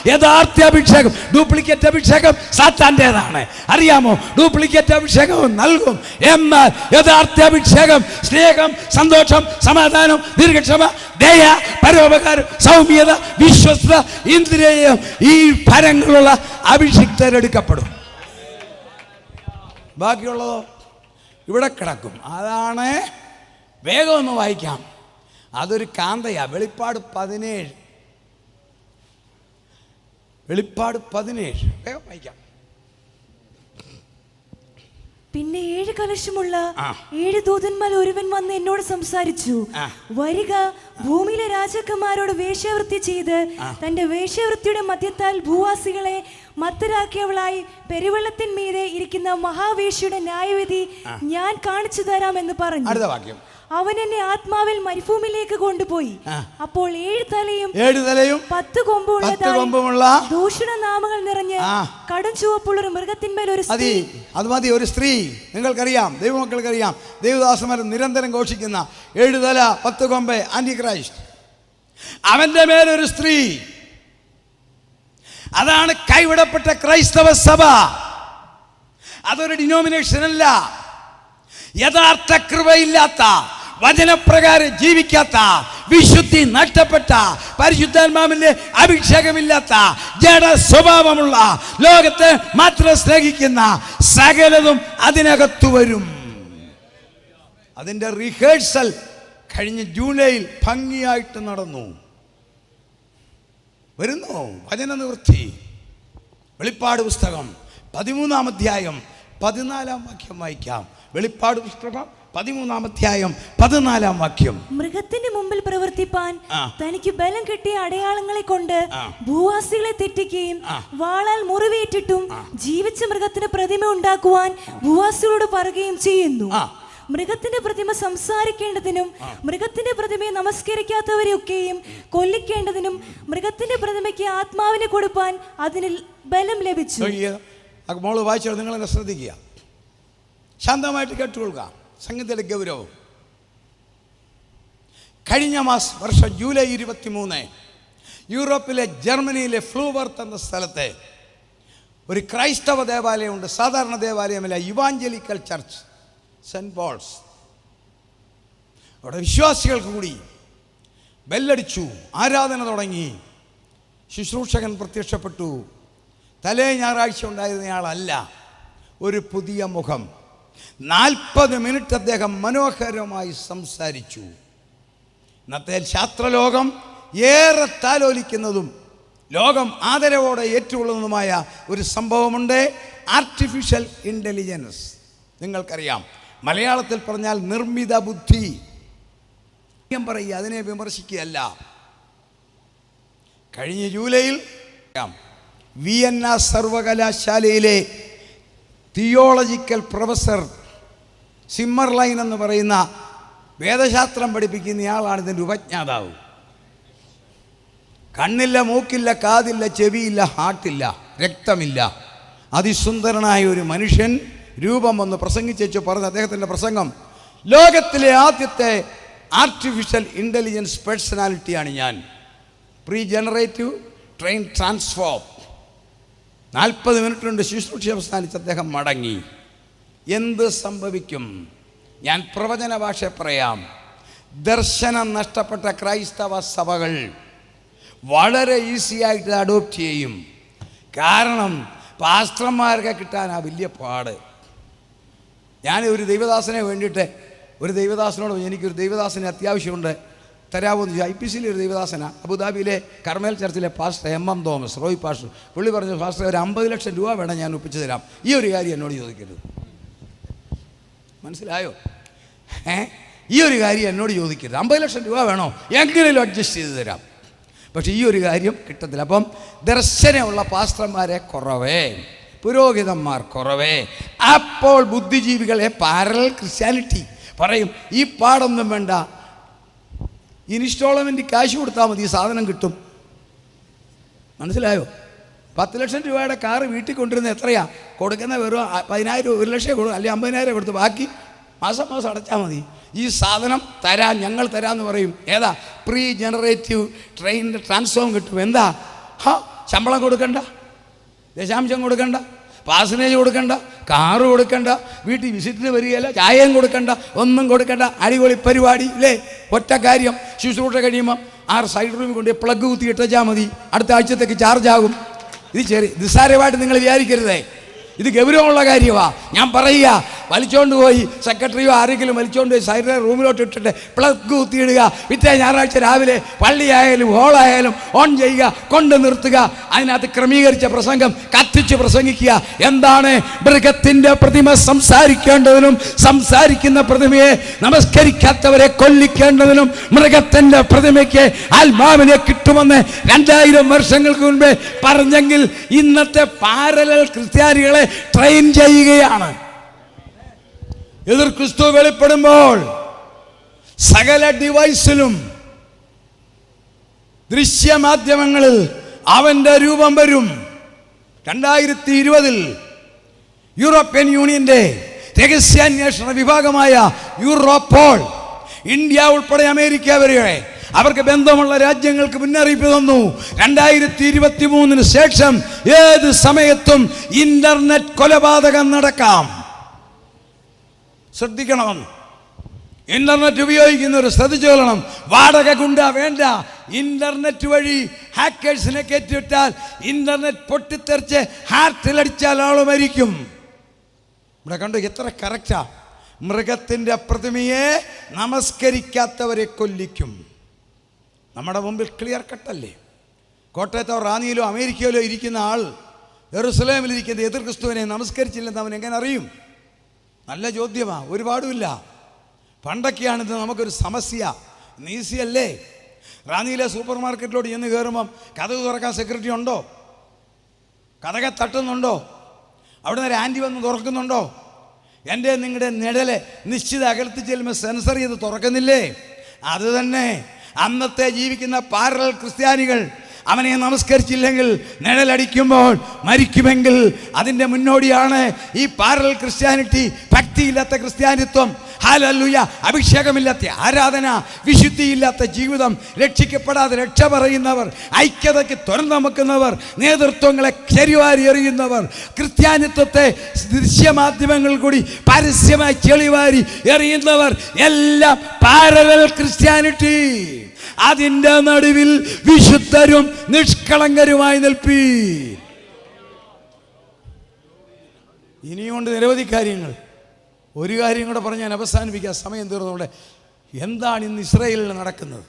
യഥാർത്ഥ അഭിഷേകം, ഡ്യൂപ്ലിക്കേറ്റ് അഭിഷേകം സാത്താൻ്റെതാണ്. അറിയാമോ? ഡ്യൂപ്ലിക്കേറ്റ് അഭിഷേകം നൽകും, എന്നാൽ യഥാർത്ഥ അഭിഷേകം സ്നേഹം, സന്തോഷം, സമാധാനം, ദീർഘക്ഷമ, ദയ, പരോപകാരം, സൗമ്യത, വിശ്വസ്ത, ഇന്ദ്രിയം, ഈ ഫലങ്ങളുള്ള അഭിഷിക്തരെടുക്കപ്പെടും. ബാക്കിയുള്ളതോ ഇവിടെ കിടക്കും. അതാണ്. വേഗം ഒന്ന് വായിക്കാം. അതൊരു കാന്തയാ. വെളിപ്പാട് 17 വേഗം വായിക്കാം. പിന്നെ 7 കലശമുള്ള 7 ദൂതന്മാർ ഒരുവൻ വന്ന് എന്നോട് സംസാരിച്ചു. വരിക, ഭൂമിയിലെ രാജാക്കന്മാരോട് വേശ്യാവൃത്തി ചെയ്ത് തന്റെ വേശ്യാവൃത്തിയുടെ മധ്യത്താൽ ഭൂവാസികളെ മത്തരാക്കിയവളായി പെരുവെള്ളത്തിന്മീതെ ഇരിക്കുന്ന മഹാവേശ്യയുടെ ന്യായവിധി ഞാൻ കാണിച്ചു തരാമെന്ന് പറഞ്ഞു. അടുത്ത വാക്യം. അവൻ എന്നെ ആത്മാവിൽ മരുഭൂമിയിലേക്ക് കൊണ്ടുപോയി. അപ്പോൾ 7 തലയും 10 കൊമ്പുമുള്ള ദൂഷണ നാമങ്ങൾ നിറഞ്ഞ് കടും ചുവപ്പുള്ള ഒരു മൃഗത്തിന്മേൽ ഒരു സ്ത്രീ. അത് മതി, ഒരു സ്ത്രീ. നിങ്ങൾക്കറിയാം, ദൈവമക്കൾക്കറിയാം, ദൈവദാസന്മാർ നിരന്തരം ഘോഷിക്കുന്ന 7 തല 10 കൊമ്പ് ആന്റി ക്രൈസ്റ്റ്. അവന്റെ മേലൊരു സ്ത്രീ. അതാണ് കൈവിടപ്പെട്ട ക്രൈസ്തവ സഭ. അതൊരു ഡിനോമിനേഷൻ അല്ല. യഥാർത്ഥ കൃപയില്ലാത്ത, വചനപ്രകാരം ജീവിക്കാത്ത, വിശുദ്ധി നഷ്ടപ്പെട്ട, പരിശുദ്ധാത്മാവിന്റെ അഭിഷേകമില്ലാത്ത, ജഡ സ്വഭാവമുള്ള, ലോകത്തെ മാത്രം സ്നേഹിക്കുന്ന സകലതും അതിനകത്തു വരും. അതിന്റെ റിഹേഴ്സൽ കഴിഞ്ഞ ജൂലൈയിൽ ഭംഗിയായിട്ട് നടന്നു. വരുന്നു വചന നിവൃത്തി. വെളിപ്പാട് പുസ്തകം 13-ാം അധ്യായം 14-ാം വാക്യം വായിക്കാം. വെളിപ്പാട് പുസ്തകം 13-ാം അധ്യായം 14-ാം വാക്യം. മൃഗത്തിന്റെ മുമ്പിൽ പ്രവർത്തിപ്പാൻ തനിക്ക് ബലം കിട്ടിയ അടയാളങ്ങളെ കൊണ്ട് ഭൂവാസികളെ തെറ്റിക്കുകയും വാളാൽ മുറിവേറ്റിട്ടും ജീവിച്ച മൃഗത്തിന് പ്രതിമ ഉണ്ടാക്കുവാൻ ഭൂവാസികളോട് പറയുകയും ചെയ്യുന്നു. മൃഗത്തിന്റെ പ്രതിമ സംസാരിക്കേണ്ടതിനും മൃഗത്തിന്റെ പ്രതിമയെ നമസ്കരിക്കാത്തവരെയൊക്കെയും കൊല്ലിക്കേണ്ടതിനും മൃഗത്തിന്റെ പ്രതിമയ്ക്ക് ആത്മാവിനെ കൊടുപ്പാൻ അതിന് ബലം ലഭിച്ചു. മോള് വായിച്ചോ, നിങ്ങൾ എന്നെ ശ്രദ്ധിക്കുക, ശാന്തമായിട്ട് കേട്ടുകൊള്ളുക. സംഗീതത്തിലെ ഗൗരവം. കഴിഞ്ഞ വർഷം ജൂലൈ 23 യൂറോപ്പിലെ ജർമ്മനിയിലെ ഫ്ലൂവർത്ത് എന്ന സ്ഥലത്തെ ഒരു ക്രൈസ്തവ ദേവാലയമുണ്ട്. സാധാരണ ദേവാലയമല്ല, ഇവാഞ്ചലിക്കൽ ചർച്ച്, സെന്റ് പോൾസ്. അവിടെ വിശ്വാസികൾക്ക് കൂടി ബെല്ലടിച്ചു, ആരാധന തുടങ്ങി. ശുശ്രൂഷകൻ പ്രത്യക്ഷപ്പെട്ടു. തലേ ഞായറാഴ്ച ഉണ്ടായിരുന്നയാളല്ല, ഒരു പുതിയ മുഖം. 40 മിനിറ്റ് അദ്ദേഹം മനോഹരമായി സംസാരിച്ചു. ഇന്നത്തെ ശാസ്ത്രലോകം ഏറെ താലോലിക്കുന്നതും ലോകം ആദരവോടെ ഏറ്റുകൊള്ളുന്നതുമായ ഒരു സംഭവമുണ്ട്, ആർട്ടിഫിഷ്യൽ ഇൻ്റലിജൻസ്. നിങ്ങൾക്കറിയാം, മലയാളത്തിൽ പറഞ്ഞാൽ നിർമ്മിത ബുദ്ധി. പറയുക, അതിനെ വിമർശിക്കുകയല്ല. കഴിഞ്ഞ ജൂലൈയിൽ വിയന്ന സർവകലാശാലയിലെ തിയോളജിക്കൽ പ്രൊഫസർ സിമ്മർലൈൻ എന്ന് പറയുന്ന വേദശാസ്ത്രം പഠിപ്പിക്കുന്നയാളാണ് ഇതിൻ്റെ ഉപജ്ഞാതാവ്. കണ്ണില്ല, മൂക്കില്ല, കാതില്ല, ചെവിയില്ല, ഹാർട്ടില്ല, രക്തമില്ല, അതിസുന്ദരനായ ഒരു മനുഷ്യൻ രൂപം വന്ന് പ്രസംഗിച്ചു പറഞ്ഞ അദ്ദേഹത്തിൻ്റെ പ്രസംഗം, ലോകത്തിലെ ആദ്യത്തെ ആർട്ടിഫിഷ്യൽ ഇൻ്റലിജൻസ് പേഴ്സണാലിറ്റിയാണ് ഞാൻ. Pre generative train transform. 40 minute കൊണ്ട് ശുശ്രൂഷ അവസാനിച്ച് അദ്ദേഹം മടങ്ങി. എന്ത് സംഭവിക്കും? ഞാൻ പ്രവചന ഭാഷ പറയാം. ദർശനം നഷ്ടപ്പെട്ട ക്രൈസ്തവ സഭകൾ വളരെ ഈസിയായിട്ട് അഡോപ്റ്റ് ചെയ്യും. കാരണം പാസ്റ്റർമാർക്ക് കിട്ടാനാ വലിയ പാട്. ഞാൻ ഒരു ദൈവദാസനെ വേണ്ടിയിട്ട് ഒരു ദൈവദാസനോട് എനിക്കൊരു ദൈവദാസനെ അത്യാവശ്യമുണ്ട്, തരാമോ എന്ന് ചോദിച്ചു. IPCയിലെ ഒരു ദൈവദാസനാണ്, അബുദാബിയിലെ കർമേൽ ചർച്ചിലെ pastor MM Thomas, Roy pastor. പുള്ളി പറഞ്ഞു, പാസ്റ്റർ ഒരു 50 ലക്ഷം രൂപ വേണം, ഞാൻ ഒപ്പിച്ചു തരാം. ഈ ഒരു കാര്യം എന്നോട് ചോദിക്കരുത്. മനസ്സിലായോ? ഈ ഒരു കാര്യം എന്നോട് ചോദിക്കരുത്. 50 ലക്ഷം രൂപ വേണോ, എങ്ങനെയും അഡ്ജസ്റ്റ് ചെയ്ത് തരാം, പക്ഷെ ഈ ഒരു കാര്യം കിട്ടത്തില്ല. അപ്പം ദർശനമുള്ള പാസ്റ്റർമാരെ കുറവേ, പുരോഹിതന്മാർ കുറവേ. അപ്പോൾ ബുദ്ധിജീവികളെ പാരലൽ ക്രിസ്ത്യാനിറ്റി പറയും, ഈ പാടൊന്നും വേണ്ട, ഇൻസ്റ്റാൾമെൻറ്റ് കാശ് കൊടുത്താൽ മതി, ഈ സാധനം കിട്ടും. മനസ്സിലായോ? 10 ലക്ഷം രൂപയുടെ കാറ് വീട്ടിൽ കൊണ്ടുവരുന്ന എത്രയാ കൊടുക്കുന്ന? വെറും 10,000, 1 ലക്ഷം കൊടുക്കും, അല്ലെങ്കിൽ 50,000 കൊടുത്ത് ബാക്കി മാസം മാസം അടച്ചാൽ മതി. ഈ സാധനം തരാം, ഞങ്ങൾ തരാമെന്ന് പറയും. ഏതാ? പ്രീ ജനറേറ്റീവ് ട്രെയിനിൻ്റെ ട്രാൻസ്ഫോം കിട്ടും. എന്താ? ശമ്പളം കൊടുക്കണ്ട, ദശാംശം കൊടുക്കണ്ട, പാസനേജ് കൊടുക്കണ്ട, കാറ് കൊടുക്കണ്ട, വീട്ടിൽ വിസിറ്റിന് വരികയല്ല, ചായയും കൊടുക്കണ്ട, ഒന്നും കൊടുക്കണ്ട. അടിപൊളി പരിപാടി അല്ലേ? ഒറ്റ കാര്യം, ശുശ്രൂഷ കഴിയുമ്പോൾ 6 സൈഡ് റൂമിൽ കൊണ്ട് പ്ലഗ് കുത്തി ഇട്ടാൽ മതി, അടുത്ത ആഴ്ചത്തേക്ക് ചാർജ് ആകും. ഇത് നിസ്സാരമായിട്ട് നിങ്ങൾ വിചാരിക്കരുതേ, ഇത് ഗൗരവമുള്ള കാര്യമാണ്. ഞാൻ പറയുക, വലിച്ചോണ്ട് പോയി സെക്രട്ടറിയോ ആരെങ്കിലും വലിച്ചോണ്ട് പോയി സൈഡിലെ റൂമിലോട്ട് ഇട്ടിട്ട് പ്ലഗ് കുത്തിയിടുക. പിറ്റേ ഞായറാഴ്ച രാവിലെ പള്ളിയായാലും ഹോളായാലും ഓൺ ചെയ്യുക, കൊണ്ട് നിർത്തുക. അതിനകത്ത് ക്രമീകരിച്ച പ്രസംഗം കത്തിച്ച് പ്രസംഗിക്കുക. എന്താണ്? മൃഗത്തിൻ്റെ പ്രതിമ സംസാരിക്കേണ്ടതിനും സംസാരിക്കുന്ന പ്രതിമയെ നമസ്കരിക്കാത്തവരെ കൊല്ലിക്കേണ്ടതിനും മൃഗത്തിൻ്റെ പ്രതിമയ്ക്ക് ആത്മാവിനെ കിട്ടുമെന്ന് 2000 വർഷങ്ങൾക്ക് മുൻപേ പറഞ്ഞെങ്കിൽ ഇന്നത്തെ പാരലൽ ക്രിസ്ത്യാനികളെ ട്രെയിൻ ചെയ്യുകയാണ്. എതിർ ക്രിസ്തു വെളിപ്പെടുമ്പോൾ സകല ഡിവൈസിലും ദൃശ്യമാധ്യമങ്ങളിൽ അവന്റെ രൂപം വരും. 2020 യൂറോപ്യൻ യൂണിയന്റെ രഹസ്യാന്വേഷണ വിഭാഗമായ യൂറോപോൾ ഇന്ത്യ ഉൾപ്പെടെ അമേരിക്ക വരെ അവർക്ക് ബന്ധമുള്ള രാജ്യങ്ങൾക്ക് മുന്നറിയിപ്പ് തന്നു. 2023 ശേഷം ഏത് സമയത്തും ഇന്റർനെറ്റ് കൊലപാതകം നടക്കാം. ശ്രദ്ധിക്കണം. ഇന്റർനെറ്റ് ഉപയോഗിക്കുന്നവർ ശ്രദ്ധിച്ചു കൊള്ളണം. വാടക ഗുണ്ട വേണ്ട. ഇന്റർനെറ്റ് വഴി ഹാക്കേഴ്സിനെ കയറ്റിവിട്ടാൽ ഇന്റർനെറ്റ് പൊട്ടിത്തെറിച്ച് ഹാർട്ടിലടിച്ചാൽ ആൾ മരിക്കും. ഇവിടെ കണ്ടു എത്ര കറക്റ്റാ. മൃഗത്തിൻ്റെ പ്രതിമയെ നമസ്കരിക്കാത്തവരെ കൊല്ലിക്കും. നമ്മുടെ മുമ്പിൽ ക്ലിയർ കട്ടല്ലേ. കോട്ടയത്തോ റാന്നിയിലോ അമേരിക്കയിലോ ഇരിക്കുന്ന ആൾ യെറുസലേമിലിരിക്കുന്ന എതിർ ക്രിസ്തുവിനെ നമസ്കരിച്ചില്ലെന്ന് അവൻ എങ്ങനെ അറിയും? നല്ല ചോദ്യമാണ്. ഒരുപാടുമില്ല. പണ്ടൊക്കെയാണിത് നമുക്കൊരു സമസ്യ. നീസിയല്ലേ? റാന്നിയിലെ സൂപ്പർ മാർക്കറ്റിലോട്ട് ചെന്ന് കയറുമ്പം കതക് തുറക്കാൻ സെക്യൂരിറ്റി ഉണ്ടോ? കതക തട്ടുന്നുണ്ടോ? അവിടെ നിന്ന് ഒരു ആൻറ്റി വന്ന് തുറക്കുന്നുണ്ടോ? എൻ്റെ നിങ്ങളുടെ നിഴലെ നിശ്ചിത അകലത്തിൽ ചെല്ലുമ്പോൾ സെൻസർ ചെയ്ത് തുറക്കുന്നില്ലേ? അത് തന്നെ അന്നത്തെ ജീവിക്കുന്ന പാരലൽ ക്രിസ്ത്യാനികൾ അവനെ നമസ്കരിച്ചില്ലെങ്കിൽ നിഴലടിക്കുമ്പോൾ മരിക്കുമെങ്കിൽ അതിൻ്റെ മുന്നോടിയാണ് ഈ പാരലൽ ക്രിസ്ത്യാനിറ്റി. ഭക്തിയില്ലാത്ത ക്രിസ്ത്യാനിത്വം, ഹല്ലേലൂയ, അഭിഷേകമില്ലാത്ത ആരാധന, വിശുദ്ധിയില്ലാത്ത ജീവിതം, രക്ഷിക്കപ്പെടാതെ രക്ഷ പറയുന്നവർ, ഐക്യതയ്ക്ക് തുറന്നു വെക്കുന്നവർ, നേതൃത്വങ്ങളെ ശരിവാരി എറിയുന്നവർ, ക്രിസ്ത്യാനിത്വത്തെ ദൃശ്യമാധ്യമങ്ങൾ കൂടി പരസ്യമായി ചെളിവാരി എറിയുന്നവർ എല്ലാം പാരലൽ ക്രിസ്ത്യാനിറ്റി. അതിൻ്റെ നടുവിൽ വിശുദ്ധരും നിഷ്കളങ്കരുമായി നിൽപ്പീ. ഇനിയുണ്ട് നിരവധി കാര്യങ്ങൾ. ഒരു കാര്യം കൂടെ പറഞ്ഞ് ഞാൻ അവസാനിപ്പിക്കുക, സമയം തീർന്നുകൊണ്ട്. എന്താണ് ഇന്ന് ഇസ്രായേലിൽ നടക്കുന്നത്?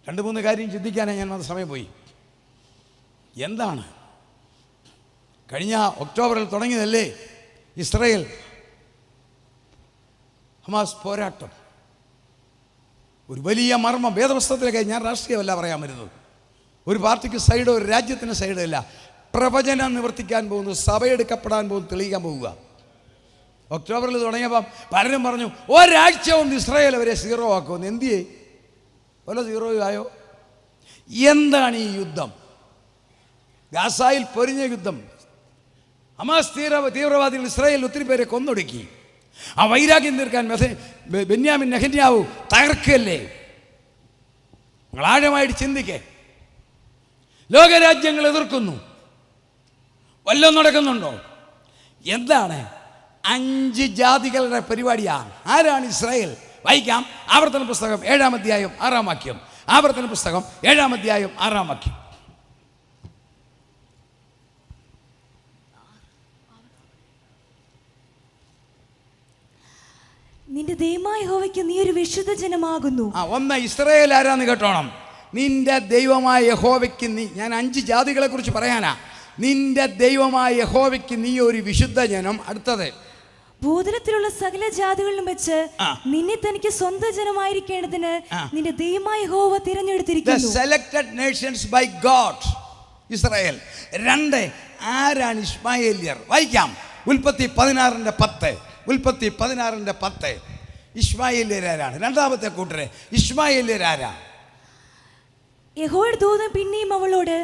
2-3 കാര്യം ചിന്തിക്കാനായി ഞാൻ സമയം പോയി. എന്താണ്? കഴിഞ്ഞ ഒക്ടോബറിൽ തുടങ്ങിയതല്ലേ ഇസ്രായേൽ ഹമാസ് പോരാട്ടം. ഒരു വലിയ മർമ്മം വേദപുസ്തകത്തിലേക്ക്. ഞാൻ രാഷ്ട്രീയമല്ല പറയാൻ വരുന്നത്. ഒരു പാർട്ടിക്ക് സൈഡോ ഒരു രാജ്യത്തിന് സൈഡോ ഇല്ല. പ്രവചനം നിവർത്തിക്കാൻ പോകുന്നു, സഭയെടുക്കപ്പെടാൻ പോകുന്നു, തെളിയിക്കാൻ പോവുക. ഒക്ടോബറിൽ തുടങ്ങിയപ്പം പലരും പറഞ്ഞു ഒരാഴ്ച കൊണ്ട് ഇസ്രായേൽ അവരെ 0 ആക്കുമെന്ന്. എന്തിയേ? വല്ല 0 ആയോ? എന്താണ് ഈ യുദ്ധം? ഗാസയിൽ പൊരിഞ്ഞ യുദ്ധം. ഹമാസ് തീവ്രവാദികൾ ഇസ്രായേലിൽ ഒത്തിരി പേരെ കൊന്നൊടുക്കി. ആ വൈരാഗ്യം തീർക്കാൻ ബെന്യാമിൻ നെഹന്യാഹു തകർക്കല്ലേ? നിങ്ങൾ ആഴമായിട്ട് ചിന്തിക്കേ. ലോകരാജ്യങ്ങൾ എതിർക്കുന്നു. വല്ലതും നടക്കുന്നുണ്ടോ? എന്താണ്? 5 ജാതികളുടെ പരിപാടിയാണ്. ആരാണ് ഇസ്രായേൽ? വായിക്കാം. ആവർത്തന പുസ്തകം 7-ാം അധ്യായം 6-ാം വാക്യം. ആവർത്തന പുസ്തകം 7-ാം അധ്യായം 6-ാം വാക്യം. നിന്റെ ദൈവമായ യഹോവയ്ക്ക് നീ ഒരു വിശുദ്ധ ജനമാകുന്നു. ഒന്ന് ഇസ്രായേൽ ആരാന്ന് കേട്ടോണം. നിന്റെ ദൈവമായ യഹോവയ്ക്ക് നീ, ഞാൻ 5 ജാതികളെ കുറിച്ച് പറയാനാ. നിന്റെ ദൈവമായ യഹോവയ്ക്ക് നീ ഒരു വിശുദ്ധ ജനം. അടുത്തത്, ഭൂതലത്തിലുള്ള സകല ജാതികളിലും വെച്ച് നിന്നെ തനിക്ക് സ്വന്തം ജനമായിരിക്കേണ്ടതിന് നിന്റെ ദൈവമായ യഹോവ തിരഞ്ഞെടുത്തിരിക്കുന്നു. Selected nations by God. Israel. 2, ആരാണ് ഇശ്മായേല്യർ? വായിക്കാം. ഉൽപ്പത്തി 16:10. ഉൽപ്പത്തി 16:10. ഇശ്മായേല്യരാരാണ്? രണ്ടാമത്തെ കൂട്ടരെ. ഇശ്മായേല്യരാരാ? യഹോവയുടെ ദൂതൻ പിന്നെയും അവളോട്,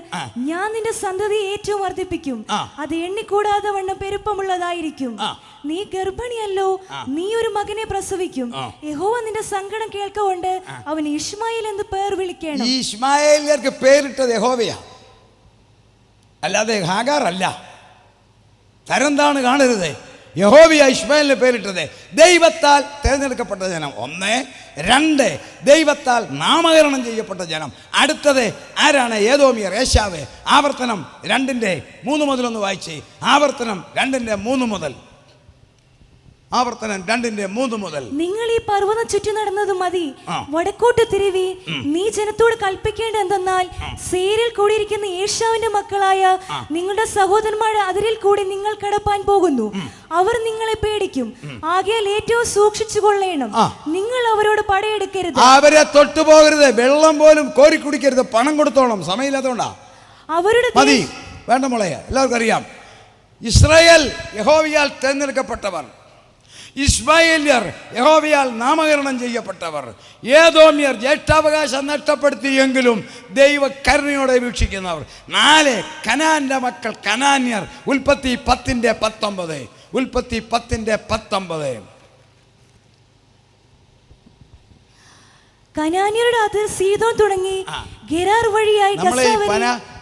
ഞാൻ നിന്റെ സന്തതിയെ ഏറ്റവും വർദ്ധിപ്പിക്കും, അത് എണ്ണിക്കൂടാതെ വണ്ണം പെരുപ്പമുള്ളതായിരിക്കും. നീ ഗർഭിണിയല്ലോ, നീ ഒരു മകനെ പ്രസവിക്കും. യഹോവ നിന്റെ സങ്കടം കേൾക്കൊണ്ട് അവന് ഇശ്മായേൽ എന്ന് പേർ വിളിക്കണം. ഈ ഇശ്മായേല്യർക്ക് പേരിട്ടത് യഹോവയാ, അല്ലാതെ ഹാഗാർ അല്ല. തരംതാണ് കാണരുത്. യഹോവയ ഇശ്മായേലിന് പേരിട്ടത്. ദൈവത്താൽ തിരഞ്ഞെടുക്കപ്പെട്ട ജനം 1. 2, ദൈവത്താൽ നാമകരണം ചെയ്യപ്പെട്ട ജനം. അടുത്തത് ആരാണ്? ഏദോമിയർ, ഏശാവ്. ആവർത്തനം 2:3 മുതൽ ഒന്ന് വായിച്ചേ. ആവർത്തനം 2:3 മുതൽ. ആവർത്തനം 2:3 മുതൽ. നിങ്ങൾ ഈ പർവ്വതം ചുറ്റി നടന്നത് മതി, വടക്കോട്ട് തിരിവി. നീ ജനത്തോട് കൽപ്പിക്കേണ്ട എന്തെന്നാൽ, സേരിൽ കൂടിയിരിക്കുന്ന ഏശാവിന്റെ മക്കളായ നിങ്ങളുടെ സഹോദരന്മാരുടെ അതിരിൽ കൂടി നിങ്ങൾ കടപ്പാൻ പോകുന്നു. അവർ നിങ്ങളെ പേടിക്കും. ആകയാൽ ഏറ്റവും സൂക്ഷിച്ചു കൊള്ളേണം. നിങ്ങൾ അവരോട് പടയെടുക്കരുത്, അവരെ തൊട്ടുപോകരുത്, വെള്ളം പോലും കോരി കുടിക്കരുത്. പണം കൊടുത്തോളം, സമയമില്ലാത്തതുകൊണ്ടാ. അവരുടെ മതി, വേണ്ട മോളെ. എല്ലാവർക്കും അറിയാം, ഇസ്രായേൽ യഹോവയാൽ തിരഞ്ഞെടുക്കപ്പെട്ടവർ, ഇസ്മായേല്യർ യഹോവയാൽ നാമകരണം ചെയ്യപ്പെട്ടവർ, ഏദോമ്യർ ജ്യേഷ്ഠാവകാശം നഷ്ടപ്പെടുത്തിയെങ്കിലും ദൈവ കരുണയോടെ വീക്ഷിക്കുന്നവർ. 4 കനാന്റെ മക്കൾ കനാന്യർ. ഉൽപ്പത്തി 10:19. ഉൽപ്പത്തി 10:19. കനാന്യരുടെ അതിർ സീദോൻ തുടങ്ങി ഗെരാർ വഴിയായി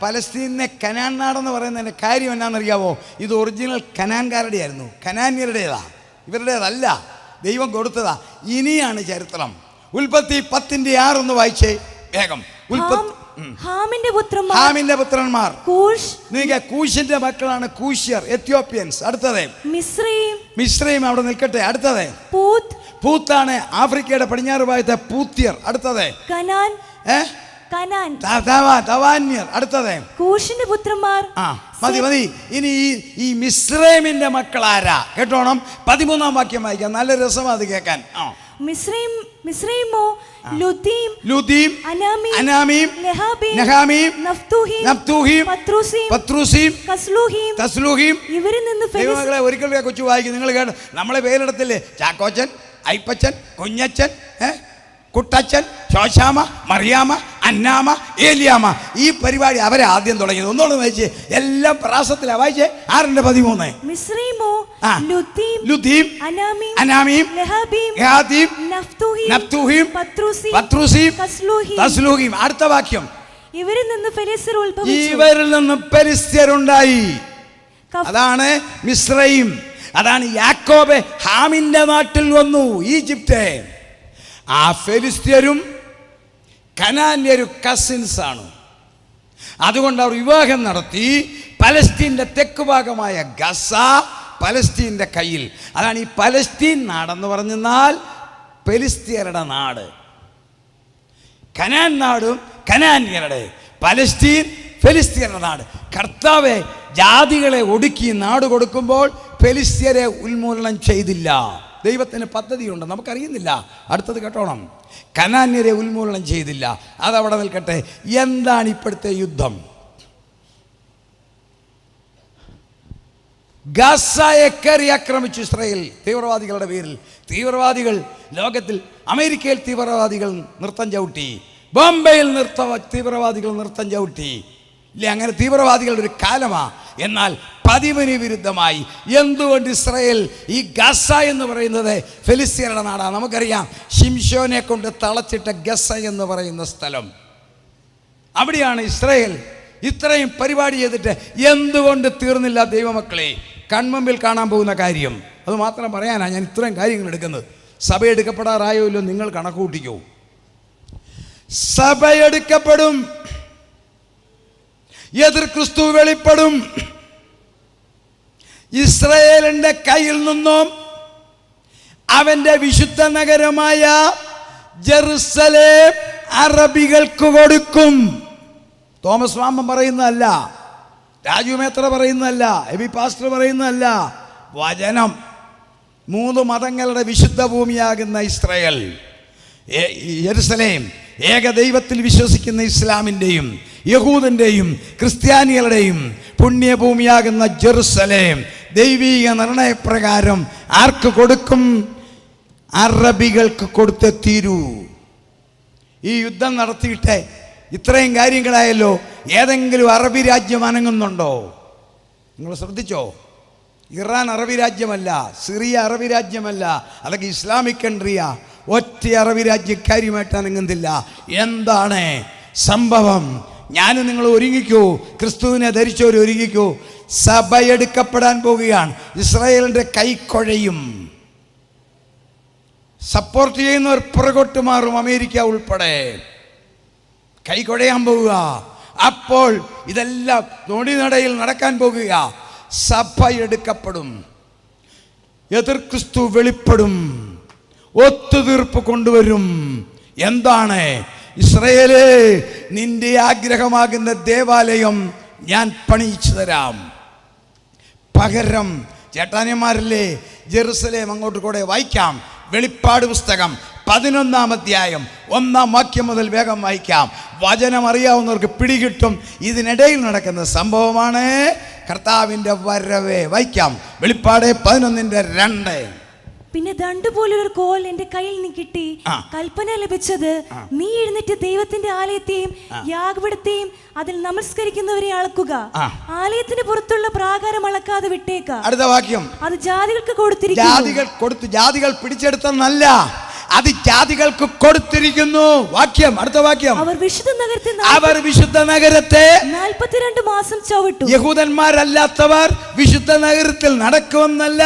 പലസ്തീനെ കനാൻ നാടെന്ന് പറയുന്നതിന്റെ കാര്യം എന്നാണെന്നറിയാവോ? ഇത് ഒറിജിനൽ കനാൻകാരുടെ ആയിരുന്നു, കനാന്യരുടേതാ, ഇവരുടേതല്ല. ദൈവം കൊടുത്തതാ. ഇനിയാണ് ചരിത്രം. ഉൽപ്പത്തി 10:6 ഒന്ന് വായിച്ചേ വേഗം. ഹാമിന്റെ പുത്രന്മാർ കൂശിന്റെ മക്കളാണ് കൂശ്യർ, എത്യോപ്യൻസ്. അടുത്തത് മിസ്രൈം അവിടെ നിൽക്കട്ടെ. അടുത്തത് പൂത്താണ്, ആഫ്രിക്കയുടെ പടിഞ്ഞാറ് ഭാഗത്തെ പൂത്യർ. അടുത്തത് തവാന്യർ. അടുത്തത് കൂശിന്റെ പുത്രന്മാർ. മതി. ഇനി ഈ മിസ്രൈമിന്റെ മക്കൾ ആരാ കേട്ടോണം. 13-ാം വാക്യം വായിക്കാം, നല്ല രസമാ അത് കേൾക്കാൻ. മിസ്രൈമോ ലൂദീം അനാമീം നഹാമീം നഫ്തൂഹീം പത്രൂസീം തസ്ലൂഹീം. ഇവരിൽ നിന്ന് ദൈവമക്കളെ ഒരിക്കൽ കൊച്ചു വായിക്കും. നിങ്ങൾ കേട്ടോ, നമ്മളെ പേരിടത്തില്ലേ? ചാക്കോച്ചൻ, ഐപ്പച്ചൻ, കുഞ്ഞച്ചൻ, കുട്ടച്ചൻ, ശോശാമ, മറിയാമ, അന്നാമ, ഏലിയാമ. ഈ പരിപാടി അവരെ ആദ്യം തുടങ്ങിയത്. ഒന്നോട് വായിച്ചേ, എല്ലാം പ്രാസത്തിലാ. വായിച്ചേ 6:13. ലുദീം അനാമീം ലഹാബീം നഫ്തൂഹീം പത്രൂസീം തസ്ലൂഹീം. അടുത്ത വാക്യം, ഇവരിൽ നിന്ന് ഫെലിസ്ത്യരുണ്ടായി. അതാണ് മിസ്രൈം. അതാണ് യാക്കോബ് ഹാമിന്റെ നാട്ടിൽ വന്നു, ഈജിപ്റ്റ്. ആ ഫെലിസ്ത്യരും കനാന്യരും കസിൻസ് ആണ്. അതുകൊണ്ട് അവർ വിവാഹം നടത്തി. പലസ്തീൻ്റെ തെക്ക് ഭാഗമായ ഗസ പലസ്തീൻ്റെ കയ്യിൽ. അതാണ് ഈ പലസ്തീൻ നാടെന്ന് പറഞ്ഞാൽ ഫെലിസ്ത്യരുടെ നാട്. കനാൻ നാടും കനാന്യരുടെ, പലസ്തീൻ ഫെലിസ്ത്യരുടെ നാട്. കർത്താവെ ജാതികളെ ഒടുക്കി നാട് കൊടുക്കുമ്പോൾ ഫെലിസ്ത്യരെ ഉന്മൂലനം ചെയ്തില്ല. ദൈവത്തിന് പദ്ധതിയുണ്ട്, നമുക്കറിയുന്നില്ല. അടുത്തത് കേട്ടോണം, കനാന്യരെ ഉന്മൂലനം ചെയ്തില്ല. അതവിടെ നിൽക്കട്ടെ. എന്താണ് ഇപ്പോഴത്തെ യുദ്ധം? ഗസയെ കയറി ആക്രമിച്ചു ഇസ്രായേൽ തീവ്രവാദികളുടെ പേരിൽ. തീവ്രവാദികൾ ലോകത്തിൽ, അമേരിക്കയിൽ തീവ്രവാദികൾ നൃത്തം ചവിട്ടി, ബോംബെയിൽ തീവ്രവാദികൾ നൃത്തം ചവിട്ടി. ഇല്ലേ, അങ്ങനെ തീവ്രവാദികളുടെ ഒരു കാലമാ. എന്നാൽ പതിവിന് വിരുദ്ധമായി എന്തുകൊണ്ട് ഇസ്രായേൽ, ഈ ഗസ എന്ന് പറയുന്നത് ഫെലിസ്ത്യരുടെ നാടാണ്. നമുക്കറിയാം, ശിംശോനെ കൊണ്ട് തളച്ചിട്ട ഗസ എന്ന് പറയുന്ന സ്ഥലം, അവിടെയാണ് ഇസ്രായേൽ ഇത്രയും പരിപാടി ചെയ്തിട്ട് എന്തുകൊണ്ട് തീർന്നില്ല? ദൈവമക്കളെ, കൺമുമ്പിൽ കാണാൻ പോകുന്ന കാര്യം അത് മാത്രം പറയാനാണ് ഞാൻ ഇത്രയും കാര്യങ്ങൾ എടുക്കുന്നത്. സഭ എടുക്കപ്പെടാറായോ ഇല്ലോ നിങ്ങൾ കണക്ക് കൂട്ടിക്കോ. സഭ എടുക്കപ്പെടും, എതിർ ക്രിസ്തു വെളിപ്പെടും. ഇസ്രായേലിന്റെ കയ്യിൽ നിന്നും അവന്റെ വിശുദ്ധ നഗരമായ ജെറുസലേം അറബികൾക്ക് കൊടുക്കും. തോമസ് മാമൻ പറയുന്നതല്ല, രാജു മേത്ര പറയുന്നതല്ല, എബി പാസ്റ്റർ പറയുന്നതല്ല. വചനം. 3 മതങ്ങളുടെ വിശുദ്ധ ഭൂമിയാകുന്ന ഇസ്രായേൽ, യെരുസലേം, ഏകദൈവത്തിൽ വിശ്വസിക്കുന്ന ഇസ്ലാമിൻ്റെയും യഹൂദൻ്റെയും ക്രിസ്ത്യാനികളുടെയും പുണ്യഭൂമിയാകുന്ന ജെറുസലേം ദൈവീക നിർണയപ്രകാരം ആർക്ക് കൊടുക്കും? അറബികൾക്ക് കൊടുത്തേ തീരൂ. ഈ യുദ്ധം നടത്തിയിട്ട് ഇത്രയും കാര്യങ്ങളായല്ലോ. ഏതെങ്കിലും അറബി രാജ്യം അനങ്ങുന്നുണ്ടോ? നിങ്ങൾ ശ്രദ്ധിച്ചോ? ഇറാൻ അറബി രാജ്യമല്ല, സിറിയ അറബി രാജ്യമല്ല, അതൊക്കെ ഇസ്ലാമിക് കൺട്രിയാ. ഒറ്റ അറബി രാജ്യം കാര്യമായിട്ട് അനങ്ങുന്നില്ല. എന്താണ് സംഭവം? ഞാൻ നിങ്ങൾ ഒരുങ്ങിക്കൂ, ക്രിസ്തുവിനെ ധരിച്ചവർ ഒരുങ്ങിക്കൂ. സഭ എടുക്കപ്പെടാൻ പോവുകയാണ്. ഇസ്രായേലിൻ്റെ കൈക്കൊഴയും. സപ്പോർട്ട് ചെയ്യുന്നവർ പുറകോട്ട് മാറും, അമേരിക്ക ഉൾപ്പെടെ കൈകൊഴയാൻ പോവുക. അപ്പോൾ ഇതെല്ലാം നൊടിനടയിൽ നടക്കാൻ പോകുക. സഭ എടുക്കപ്പെടും. എതിർ ക്രിസ്തു വെളിപ്പെടും, ഒത്തുതീർപ്പ് കൊണ്ടുവരും. എന്താണ്? ഇസ്രായേലേ, നിന്റെ ആഗ്രഹമാകുന്ന ദേവാലയം ഞാൻ പണിയിച്ചു തരാം. പകരം ചേട്ടാനിമാരല്ലേ, ജെറുസലേം അങ്ങോട്ട് കൂടെ വായിക്കാം. വെളിപ്പാട് പുസ്തകം 11-ാം അധ്യായം 1-ാം വാക്യം മുതൽ വേഗം വായിക്കാം. വചനം അറിയാവുന്നവർക്ക് പിടികിട്ടും. ഇതിനിടയിൽ നടക്കുന്ന സംഭവമാണ് കർത്താവിൻ്റെ വരവേ. വായിക്കാം. വെളിപ്പാട് 11:2. പിന്നെ ദണ്ഡ് പോലൊരു കോൽ എന്റെ കയ്യിൽ നിന്ന് കിട്ടി. കൽപ്പന ലഭിച്ചത്, നീ എഴുന്നേറ്റ് ദൈവത്തിന്റെ ആലയത്തെയും യാഗപീഠത്തെയും അതിൽ നമസ്കരിക്കുന്നവരെ അളക്കുക. ആലയത്തിന് പുറത്തുള്ള പ്രാകാരം അളക്കാതെ വിട്ടേക്ക. അടുത്ത വാക്യം. അത് ജാതികൾക്ക് കൊടുത്തിരിക്കുന്നു. ജാതികൾ പിടിച്ചെടുത്തല്ല, അത് ജാതികൾക്ക് കൊടുത്തിരിക്കുന്നു. വാക്യം. അടുത്ത വാക്യം. അവർ വിശുദ്ധ നഗരത്തെ 42 മാസം ചവിട്ടും. യഹൂദന്മാരല്ലാത്തവർ വിശുദ്ധ നഗരത്തിൽ നടക്കുമെന്നല്ല,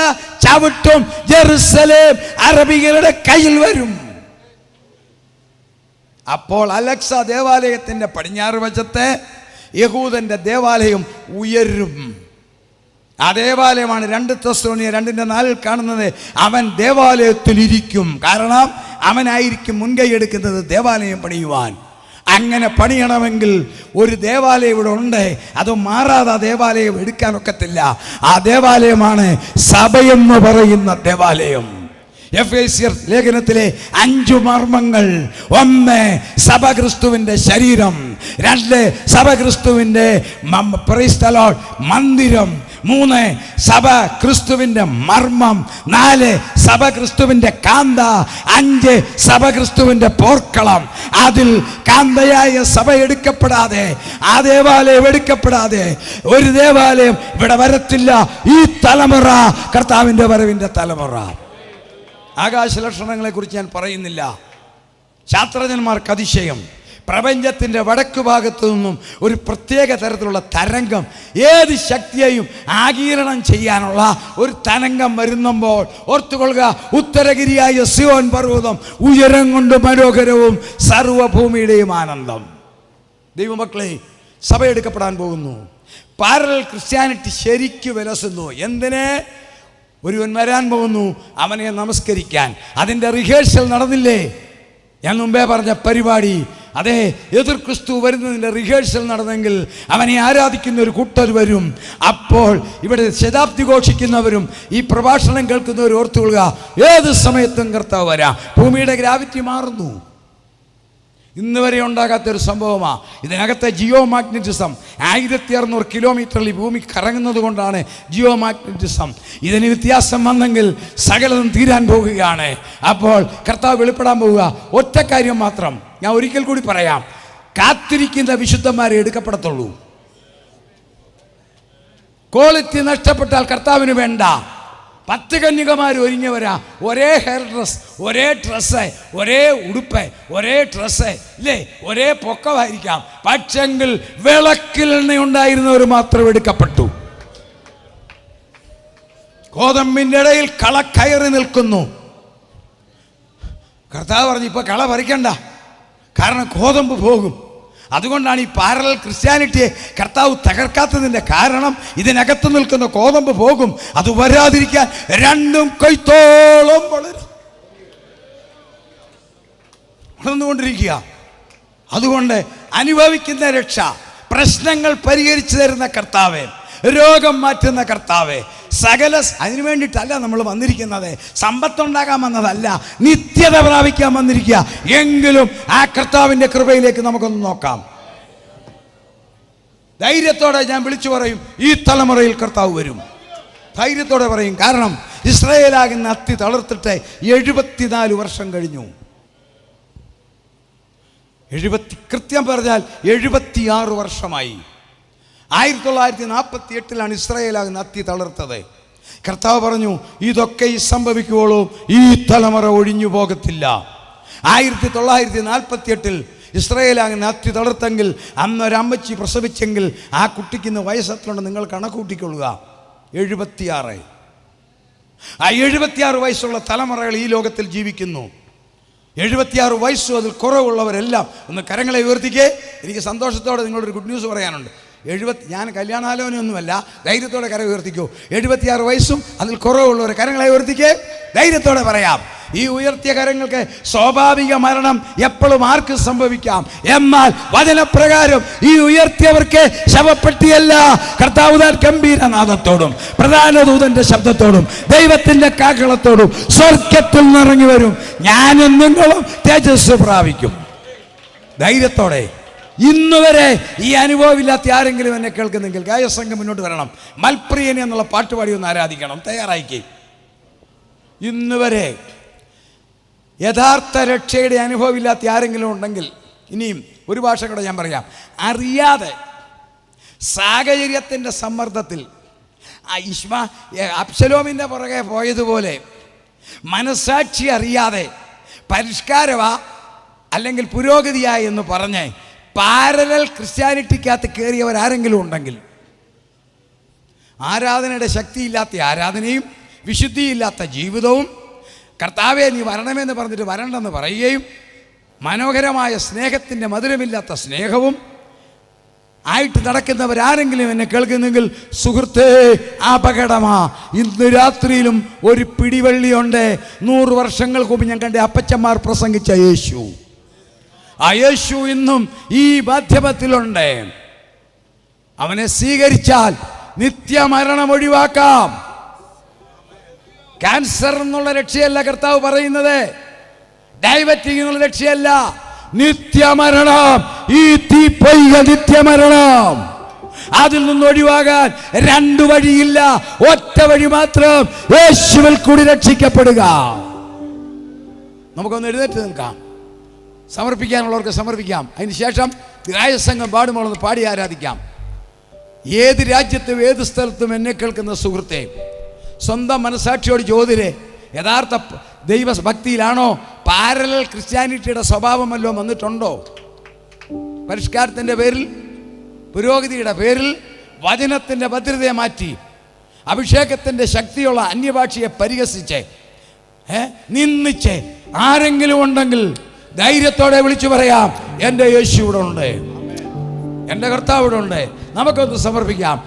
ചവിട്ടും. ജെറുസലേം അറബികളുടെ കയ്യിൽ വരും. അപ്പോൾ അലക്സ ദേവാലയത്തിന്റെ പടിഞ്ഞാറ് വശത്തെ യഹൂദന്റെ ദേവാലയം ഉയരും. ആ ദേവാലയമാണ് 2 തെസ്സലോനിയ 2:4 കാണുന്നത്. അവൻ ദേവാലയത്തിൽ ഇരിക്കും. കാരണം അവനായിരിക്കും മുൻകൈ എടുക്കുന്നത് ദേവാലയം പണിയുവാൻ. അങ്ങനെ പണിയണമെങ്കിൽ ഒരു ദേവാലയം ഇവിടെ ഉണ്ട്, അത് മാറാതെ ആ ദേവാലയം എടുക്കാനൊക്കത്തില്ല. ആ ദേവാലയമാണ് സഭയെന്ന് പറയുന്ന ദേവാലയം. എഫേസ്യർ ലേഖനത്തിലെ 5 മർമ്മങ്ങൾ: 1, സഭ ക്രിസ്തുവിന്റെ ശരീരം; 2, സഭ ക്രിസ്തുവിന്റെ മന്ദിരം; 3, സഭ ക്രിസ്തുവിന്റെ മർമ്മം; 4, സഭ ക്രിസ്തുവിന്റെ കാന്ത; 5, സഭ ക്രിസ്തുവിന്റെ പോർക്കളം. അതിൽ കാന്തയായ സഭ എടുക്കപ്പെടാതെ, ആ ദേവാലയം എടുക്കപ്പെടാതെ ഒരു ദേവാലയം ഇവിടെ വരത്തില്ല. ഈ തലമുറ കർത്താവിന്റെ വരവിന്റെ തലമുറ. ആകാശ ലക്ഷണങ്ങളെ കുറിച്ച് ഞാൻ പറയുന്നില്ല. ശാസ്ത്രജ്ഞന്മാർക്ക് അതിശയം. പ്രപഞ്ചത്തിൻ്റെ വടക്കു ഭാഗത്തു നിന്നും ഒരു പ്രത്യേക തരത്തിലുള്ള തരംഗം, ഏത് ശക്തിയെയും ആഗീരണം ചെയ്യാനുള്ള ഒരു തരംഗം വരുമ്പോൾ ഓർത്തുകൊള്ളുക, ഉത്തരഗിരിയായ സിയോൻ പർവ്വതം ഉയരം കൊണ്ട് മനോഹരവും സർവഭൂമിയുടെയും ആനന്ദം. ദൈവമക്കളെ, സഭ എടുക്കപ്പെടാൻ പോകുന്നു. പാരലൽ ക്രിസ്ത്യാനിറ്റി ശരിക്കു വിലസുന്നു. എന്തിന്? ഒരുവൻ വരാൻ പോകുന്നു, അവനെ നമസ്കരിക്കാൻ. അതിൻ്റെ റിഹേഴ്സൽ നടന്നില്ലേ? ഞാൻ മുമ്പേ പറഞ്ഞ പരിപാടി, അതെ, എതിർ ക്രിസ്തു വരുന്നതിൻ്റെ റിഹേഴ്സൽ നടന്നെങ്കിൽ അവനെ ആരാധിക്കുന്ന ഒരു കൂട്ടർ വരും. അപ്പോൾ ഇവിടെ ശതാബ്ദി ഘോഷിക്കുന്നവരും ഈ പ്രഭാഷണം കേൾക്കുന്നവരും ഓർത്തുകൊള്ളുക, ഏത് സമയത്തും കർത്താവ് വരാം. ഭൂമിയുടെ ഗ്രാവിറ്റി മാറുന്നു. ഇന്ന് വരെ ഉണ്ടാകാത്തൊരു സംഭവമാണ്. ഇതിനകത്തെ ജിയോ മാഗ്നറ്റിസം 1600 കിലോമീറ്ററിൽ ഭൂമി കറങ്ങുന്നത് കൊണ്ടാണ് ജിയോ മാഗ്നറ്റിസം. ഇതിന് വ്യത്യാസം വന്നെങ്കിൽ സകലതും തീരാൻ പോകുകയാണ്. അപ്പോൾ കർത്താവ് വെളിപ്പെടാൻ പോവുക. ഒറ്റ കാര്യം മാത്രം ഞാൻ ഒരിക്കൽ കൂടി പറയാം: കാത്തിരിക്കുന്ന വിശുദ്ധന്മാരെ എടുക്കപ്പെടത്തുള്ളൂ. ക്വാളിറ്റി നഷ്ടപ്പെട്ടാൽ കർത്താവിന് വേണ്ട. 10 കന്യകമാർ ഒരുങ്ങിയവരാ. ഒരേ ഹെയർ ഡ്രസ്, ഒരേ ഡ്രസ്സ്, ഒരേ ഉടുപ്പ്, ഒരേ ഡ്രസ്സ്, ഇല്ലേ? ഒരേ പൊക്കമായിരിക്കാം. പക്ഷെങ്കിൽ വിളക്കിൽ എണ്ണയുണ്ടായിരുന്നവർ മാത്രം എടുക്കപ്പെട്ടു. ഗോതമ്പിൻ്റെ ഇടയിൽ കള കയറി നിൽക്കുന്നു. കർത്താവ് പറഞ്ഞു, ഇപ്പൊ കള പറിക്കണ്ട, കാരണം ഗോതമ്പ് പോകും. അതുകൊണ്ടാണ് ഈ പാരലൽ ക്രിസ്ത്യാനിറ്റിയെ കർത്താവ് തകർക്കാത്തതിൻ്റെ കാരണം. ഇതിനകത്ത് നിൽക്കുന്ന ഗോതമ്പ് പോകും. അത് വരാതിരിക്കാൻ രണ്ടും കൈത്തോളം വളർന്നുകൊണ്ടിരിക്കുക. അതുകൊണ്ട് അനുഭവിക്കുന്ന രക്ഷ, പ്രശ്നങ്ങൾ പരിഹരിച്ചു തരുന്ന കർത്താവേ, രോഗം മാറ്റുന്ന കർത്താവേ, സകല അതിനു വേണ്ടിയിട്ടല്ല നമ്മൾ വന്നിരിക്കുന്നത്. സമ്പത്തുണ്ടാകാൻ വന്നതല്ല, നിത്യത പ്രാപിക്കാൻ വന്നിരിക്കുക. എങ്കിലും ആ കർത്താവിൻ്റെ കൃപയിലേക്ക് നമുക്കൊന്ന് നോക്കാം. ധൈര്യത്തോടെ ഞാൻ വിളിച്ചു പറയും, ഈ തലമുറയിൽ കർത്താവ് വരും. ധൈര്യത്തോടെ പറയും. കാരണം ഇസ്രായേലാകുന്ന അത്തി തളർത്തിട്ട് 74 വർഷം കഴിഞ്ഞു. കൃത്യം പറഞ്ഞാൽ 76 വർഷമായി. 1948 ഇസ്രായേലാകുന്ന അത്തി തളർത്തത്. കർത്താവ് പറഞ്ഞു, ഇതൊക്കെ സംഭവിക്കുവോളൂ, ഈ തലമുറ ഒഴിഞ്ഞു പോകത്തില്ല. 1948 ഇസ്രായേലാകുന്ന അത്തി തളർത്തെങ്കിൽ അന്നൊരമ്മച്ചി പ്രസവിച്ചെങ്കിൽ ആ കുട്ടിക്ക് വയസ്സെത്രയുണ്ട് നിങ്ങൾ കണക്കൂട്ടിക്കൊള്ളുക. 76. ആ 76 വയസ്സുള്ള തലമുറകൾ ഈ ലോകത്തിൽ ജീവിക്കുന്നു. 76 വയസ്സും അതിൽ കുറവുള്ളവരെല്ലാം ഒന്ന് കരങ്ങളെ ഉയർത്തിക്കേ. എനിക്ക് സന്തോഷത്തോടെ നിങ്ങളൊരു ഗുഡ് ന്യൂസ് പറയാനുണ്ട്. ഞാൻ കല്യാണാലോചനയൊന്നുമല്ല, ധൈര്യത്തോടെ കര ഉയർത്തിക്കൂ. 76 വയസ്സും അതിൽ കുറവുള്ളവർ കരങ്ങളെ ഉയർത്തിക്കേ, ധൈര്യത്തോടെ പറയാം. ഈ ഉയർത്തിയ കരങ്ങൾക്ക് സ്വാഭാവിക മരണം എപ്പോഴും ആർക്കും സംഭവിക്കാം. എന്നാൽ വചനപ്രകാരം ഈ ഉയർത്തിയവർക്ക് ശവപ്പെട്ടിയല്ല, കർത്താവ് ഗംഭീരനാദത്തോടും പ്രധാന ദൂതന്റെ ശബ്ദത്തോടും ദൈവത്തിന്റെ കാഹളത്തോടും സ്വർഗത്തിൽ നിറങ്ങി വരും. ഞാനും നിങ്ങളും തേജസ് പ്രാപിക്കും. ധൈര്യത്തോടെ. ഇന്നുവരെ ഈ അനുഭവമില്ലാത്ത ആരെങ്കിലും എന്നെ കേൾക്കുന്നെങ്കിൽ ഗായസംഘം മുന്നോട്ട് വരണം. മൽപ്രിയനെ എന്നുള്ള പാട്ടുപാടി ഒന്ന് ആരാധിക്കണം. തയ്യാറായിക്കേ. ഇന്നുവരെ യഥാർത്ഥ രക്ഷയുടെ അനുഭവമില്ലാത്ത ആരെങ്കിലും ഉണ്ടെങ്കിൽ, ഇനിയും ഒരു ഭാഷ കൂടെ ഞാൻ പറയാം. അറിയാതെ സാഹചര്യത്തിൻ്റെ സമ്മർദ്ദത്തിൽ അബ്ശലോമിൻ്റെ പുറകെ പോയതുപോലെ മനസാക്ഷി അറിയാതെ പരിഷ്കാരവാ അല്ലെങ്കിൽ പുരോഗതിയാ എന്ന് പറഞ്ഞ് പാരലൽ ക്രിസ്ത്യാനിറ്റിക്കകത്ത് കയറിയവരാരെങ്കിലും ഉണ്ടെങ്കിൽ, ആരാധനയുടെ ശക്തിയില്ലാത്ത ആരാധനയും വിശുദ്ധിയില്ലാത്ത ജീവിതവും, കർത്താവെ നീ വരണമെന്ന് പറഞ്ഞിട്ട് വരണ്ടെന്ന് പറയുകയും മനോഹരമായ സ്നേഹത്തിൻ്റെ മധുരമില്ലാത്ത സ്നേഹവും ആയിട്ട് നടക്കുന്നവരാരെങ്കിലും എന്നെ കേൾക്കുന്നെങ്കിൽ, സുഹൃത്തേ, അപകടമാ. ഇന്ന് രാത്രിയിലും ഒരു പിടിവള്ളിയുണ്ട്. 100 വർഷങ്ങൾക്ക് മുമ്പ് ഞാൻ കണ്ട അപ്പച്ചന്മാർ പ്രസംഗിച്ച യേശു. ആ യേശു ഇന്നും ഈ മാധ്യമത്തിലുണ്ട്. അവനെ സ്വീകരിച്ചാൽ നിത്യമരണം ഒഴിവാക്കാം. ക്യാൻസർ എന്നുള്ള രക്ഷയല്ല കർത്താവ് പറയുന്നത്, ഡയബറ്റിക് എന്നുള്ള രക്ഷയല്ല, നിത്യമരണം. ഈ തീപ്പൊയ്ക നിത്യമരണം. അതിൽ നിന്ന് ഒഴിവാകാൻ 2 വഴിയില്ല, ഒറ്റ വഴി മാത്രം, യേശുവിൽ കൂടി രക്ഷിക്കപ്പെടുക. നമുക്കൊന്ന് എഴുന്നേറ്റ് നിൽക്കാം. സമർപ്പിക്കാനുള്ളവർക്ക് സമർപ്പിക്കാം. അതിനുശേഷം ഗായസംഘം പാടുമ്പോഴൊന്ന് പാടി ആരാധിക്കാം. ഏത് രാജ്യത്തും ഏത് സ്ഥലത്തും എന്നെ കേൾക്കുന്ന സുഹൃത്തെ, സ്വന്തം മനസാക്ഷിയോട് ചോദ്യരെ, യഥാർത്ഥ ദൈവഭക്തിയിലാണോ പാരലൽ ക്രിസ്ത്യാനിറ്റിയുടെ സ്വഭാവം വല്ലതും വന്നിട്ടുണ്ടോ? പരിഷ്കാരത്തിൻ്റെ പേരിൽ, പുരോഗതിയുടെ പേരിൽ വചനത്തിൻ്റെ ഭദ്രതയെ മാറ്റി അഭിഷേകത്തിൻ്റെ ശക്തിയുള്ള അന്യഭാഷയെ പരിഹസിച്ച് നിന്ദിച്ച് ആരെങ്കിലും ഉണ്ടെങ്കിൽ ധൈര്യത്തോടെ വിളിച്ചു പറയാം, എൻ്റെ യേശു ഇവിടെ ഉണ്ട്, എൻ്റെ കർത്താവ് ഇവിടെ ഉണ്ട്. നമുക്കൊന്ന് സമർപ്പിക്കാം.